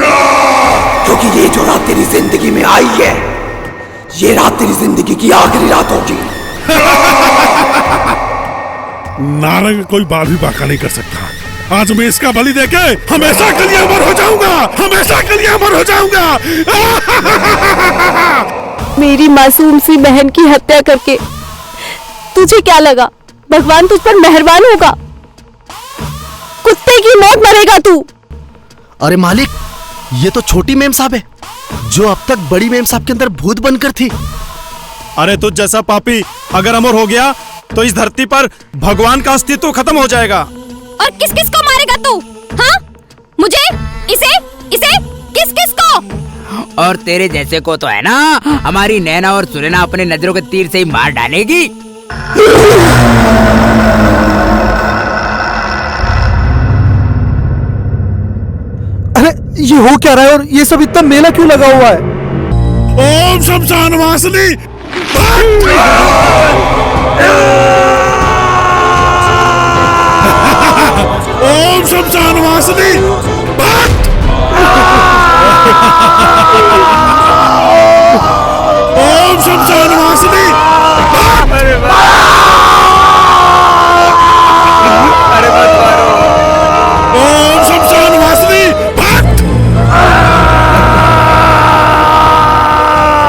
क्योंकि ये जो रात तेरी जिंदगी में आई है, ये रात तेरी जिंदगी की आखिरी रात होगी। नारंग कोई बाल भी बाका नहीं कर सकता। आज मैं इसका बलि देके हमेशा के लिए अमर हो जाऊंगा, हमेशा के लिए अमर हो जाऊंगा। मेरी मासूम सी बहन की हत्या करके तुझे क्या लगा भगवान तुझ पर मेहरबान होगा? कुत्ते की मौत मरेगा तू। अरे मालिक, ये तो छोटी मेम साहब है जो अब तक बड़ी मेम साहब के अंदर भूत बनकर थी। अरे तुझ जैसा पापी अगर अमर हो गया तो इस धरती पर भगवान का अस्तित्व खत्म हो जाएगा। और किस किस को मारेगा तू? हाँ? मुझे? इसे? इसे? किस किस को? और तेरे जैसे को तो है ना, हमारी नैना और सुनैना अपने नजरों के तीर से ही मार डालेगी। अरे ये हो क्या रहा है और ये सब इतना मेला क्यों लगा हुआ है? ओम शमशान वासनी। ओम शमशान वासनी। ओम शमशान वासनी। अरे मत मारो। ओम शमशान वासनी।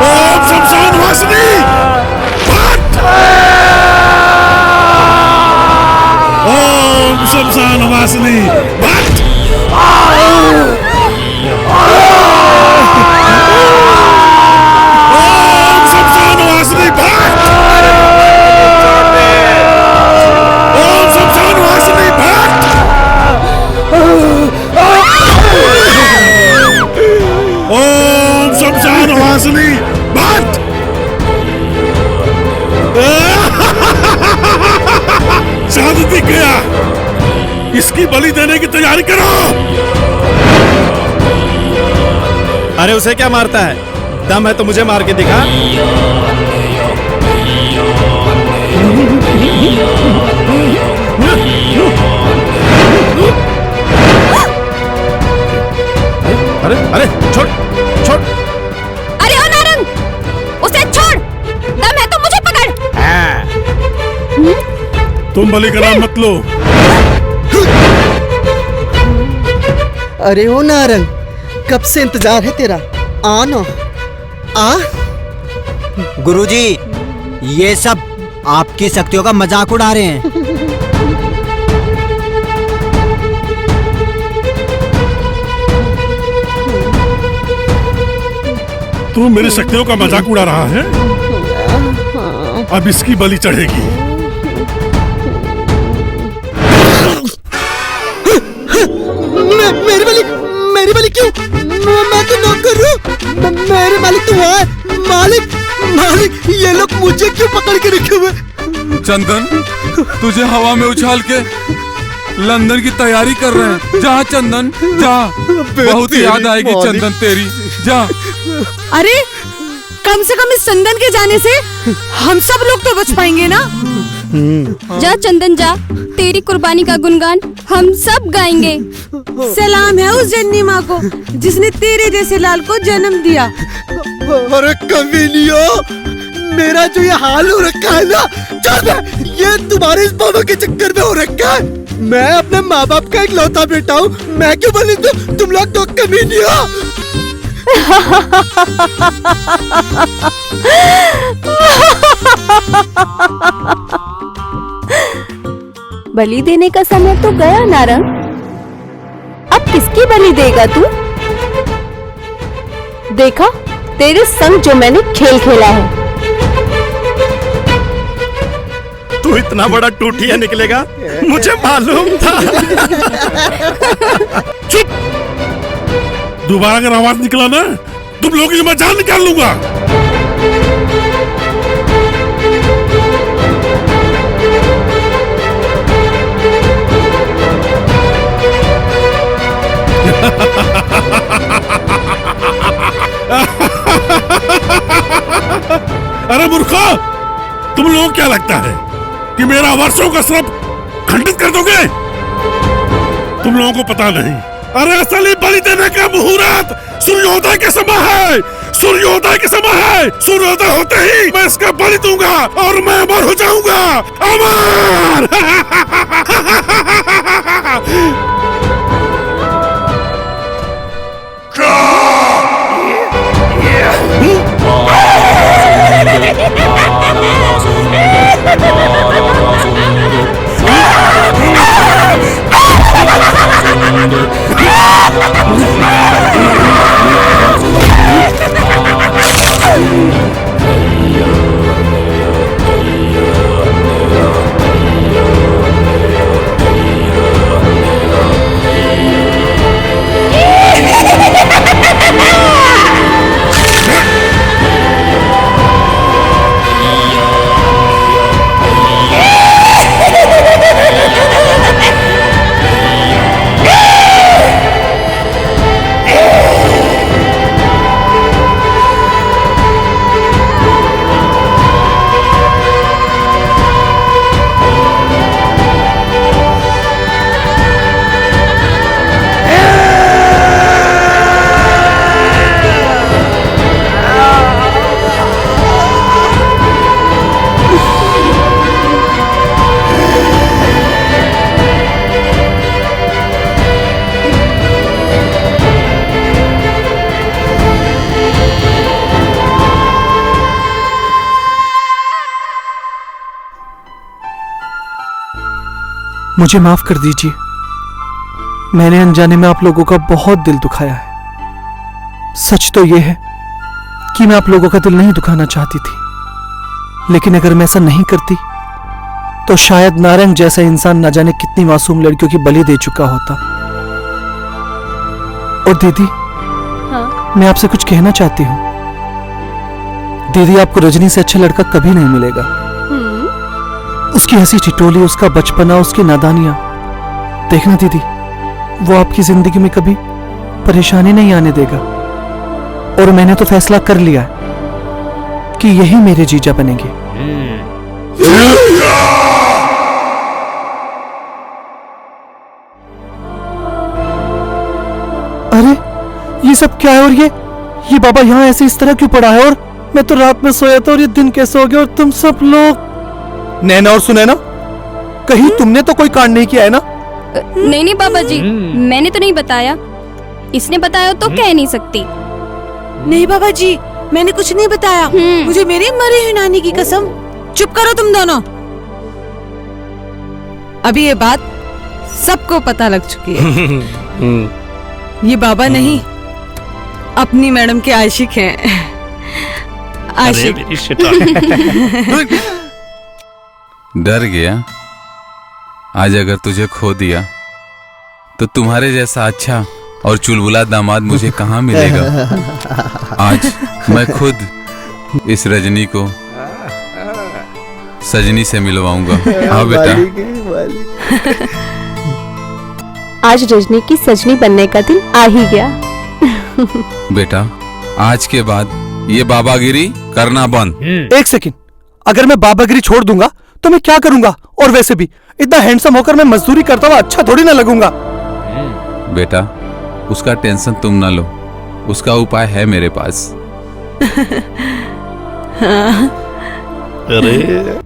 ओम शमशान वासनी। ओम शमशान वासनी। ओम शमशान वासनी भक्त। शादी दिख गया, इसकी बलि देने की तैयारी करो। अरे उसे क्या मारता है? दम है तो मुझे मार के दिखा। अरे अरे छोड़ छोड़। अरे ओ नारंग, उसे छोड़। दम है तो मुझे पकड़। तुम बलि का नाम मत लो। अरे ओ नारंग, कब से इंतजार है तेरा, आ ना आ। गुरुजी, ये सब आपकी शक्तियों का मजाक उड़ा रहे हैं। तू मेरी शक्तियों का मजाक उड़ा रहा है? अब इसकी बलि चढ़ेगी। मेरी बलि क्यों? मैं तो नौकर हूँ। मेरे मालिक तो वहाँ है। मालिक मालिक, ये लोग मुझे क्यों पकड़ के रखे हुए? चंदन, तुझे हवा में उछाल के लंदन की तैयारी कर रहे हैं। जा चंदन जा, बहुत याद आएगी चंदन तेरी। जा। अरे कम से कम इस चंदन के जाने से हम सब लोग तो बच पाएंगे ना। जा चंदन जा, तेरी कुर्बानी का गुणगान हम सब गाएंगे। सलाम है उस जन्नी माँ को जिसने तेरे जैसे लाल को जन्म दिया। अरे कमीनियो, मेरा जो ये हाल हो रखा है ना, चल बे, ये तुम्हारे इस बाबा के चक्कर में हो रखा है। मैं अपने माँ बाप का इकलौता बेटा हूँ, मैं क्यों बनी तुम लोग तो कमीनियो। बलि देने का समय तो गया नारंग, अब किसकी बलि देगा तू? देखा तेरे संग जो मैंने खेल खेला है। तू इतना बड़ा टूटिया निकलेगा मुझे मालूम था। चुप! दोबारा अगर आवाज निकला ना, तुम लोगों की मैं जान निकाल लूंगा। अरे मूर्खों, तुम लोगों को क्या लगता है कि मेरा वर्षों का श्रम खंडित कर दोगे? तुम लोगों को पता नहीं, अरे असली बलि देने का मुहूर्त सूर्योदय के समय है। सूर्योदय के समय है। सूर्योदय होते ही मैं इसका बलि दूंगा और मैं अमर हो जाऊंगा। अमर! मुझे माफ कर दीजिए, मैंने अनजाने में आप लोगों का बहुत दिल दुखाया है। सच तो यह है कि मैं आप लोगों का दिल नहीं दुखाना चाहती थी, लेकिन अगर मैं ऐसा नहीं करती तो शायद नारंग जैसा इंसान न जाने कितनी मासूम लड़कियों की बलि दे चुका होता। और दीदी, हाँ? मैं आपसे कुछ कहना चाहती हूँ। दीदी, आपको रजनी से अच्छा लड़का कभी नहीं मिलेगा। उसकी हंसी ठिठोली, उसका बचपना, उसकी नादानियां, देखना दीदी, वो आपकी जिंदगी में कभी परेशानी नहीं आने देगा। और मैंने तो फैसला कर लिया है कि यही मेरे जीजा बनेंगे। अरे ये सब क्या है? और ये बाबा यहाँ ऐसे इस तरह क्यों पड़ा है? और मैं तो रात में सोया था और ये दिन कैसे हो गया? और तुम सब लोग, नैना और सुनैना, कहीं तुमने तो कोई कांड नहीं किया है ना? नहीं नहीं बाबा जी, मैंने तो नहीं बताया। इसने बताया तो कह नहीं सकती। नहीं बाबा जी, मैंने कुछ नहीं बताया। मुझे मेरी मरी हुई नानी की कसम। चुप करो तुम दोनों। अभी ये बात सबको पता लग चुकी है। ये बाबा नहीं, अपनी मैडम के आशिक हैं। आशिक। डर गया। आज अगर तुझे खो दिया तो तुम्हारे जैसा अच्छा और चुलबुला दामाद मुझे कहाँ मिलेगा। आज मैं खुद इस रजनी को सजनी से मिलवाऊंगा। हाँ बेटा, आज रजनी की सजनी बनने का दिन आ ही गया। बेटा आज के बाद ये बाबागिरी करना बंद। एक सेकंड, अगर मैं बाबागिरी छोड़ दूंगा तो मैं क्या करूंगा? और वैसे भी इतना हैंडसम होकर मैं मजदूरी करता हुआ अच्छा थोड़ी ना लगूंगा। बेटा, उसका टेंशन तुम ना लो, उसका उपाय है मेरे पास। अरे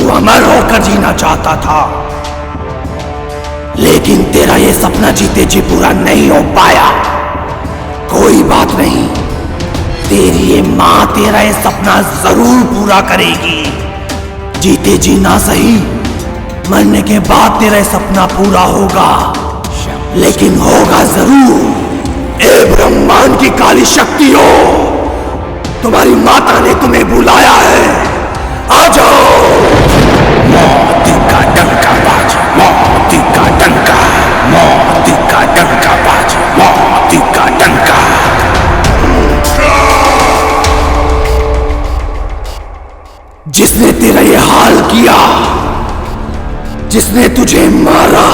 अमर होकर जीना चाहता था, लेकिन तेरा ये सपना जीते जी पूरा नहीं हो पाया। कोई बात नहीं, तेरी ये माँ तेरा ये सपना जरूर पूरा करेगी। जीते जी ना सही, मरने के बाद तेरा ये सपना पूरा होगा, लेकिन होगा जरूर। ए ब्रह्मांड की काली शक्तियों, तुम्हारी माता ने तुम्हें बुलाया है, आ जाओ। मौत का डंका बाज, मौत का डंका, मौत का डंका बाज, मौत का डंका। जिसने तेरा ये हाल किया, जिसने तुझे मारा,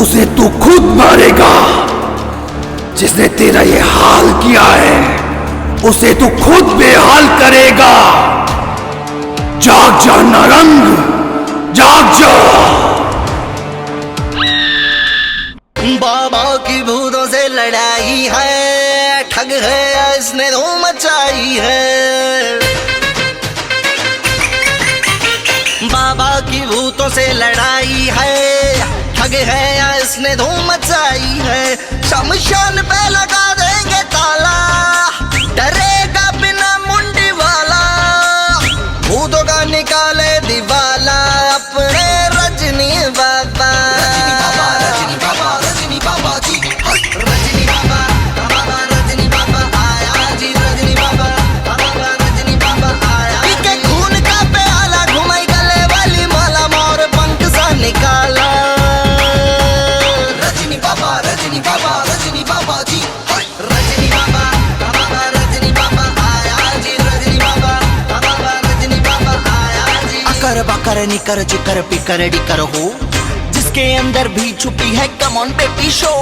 उसे तू खुद मारेगा। जिसने तेरा ये हाल किया है, उसे तू खुद बेहाल करेगा। जाग जा नारंग, जाग जा। बाबा की भूतों से लड़ाई है, ठग है इसने धूम मचाई है। बाबा की भूतों से लड़ाई है, ठग है इसने धूम मचाई है। शमशान पे लगा देंगे ताला, डरेगा बिना मुंडी वाला। भूतों का निकाले दिवाला, अपने रजनी बाबा। रजनी बाबा, रजनी बाबा, रजनी बाबा जी, रजनी बाबा, बाबा रजनी बाबा आया जी, रजनी बाबा, बाबा रजनी बाबा आया। पीके खून का प्याला, घुमाई गले वाली माला, मोर पंख सा निकाला। रजनी बाबा, रजनी बाबा, रजनी बाबा जी, रजनी बाबा, बाबा रजनी बाबा आया जी, रजनी बाबा, बाबा रजनी बाबा आया जी। अकर बकर निकर जिकर पिकर डिकर हो, जिसके अंदर भी छुपी है कम ऑन बेबी शो।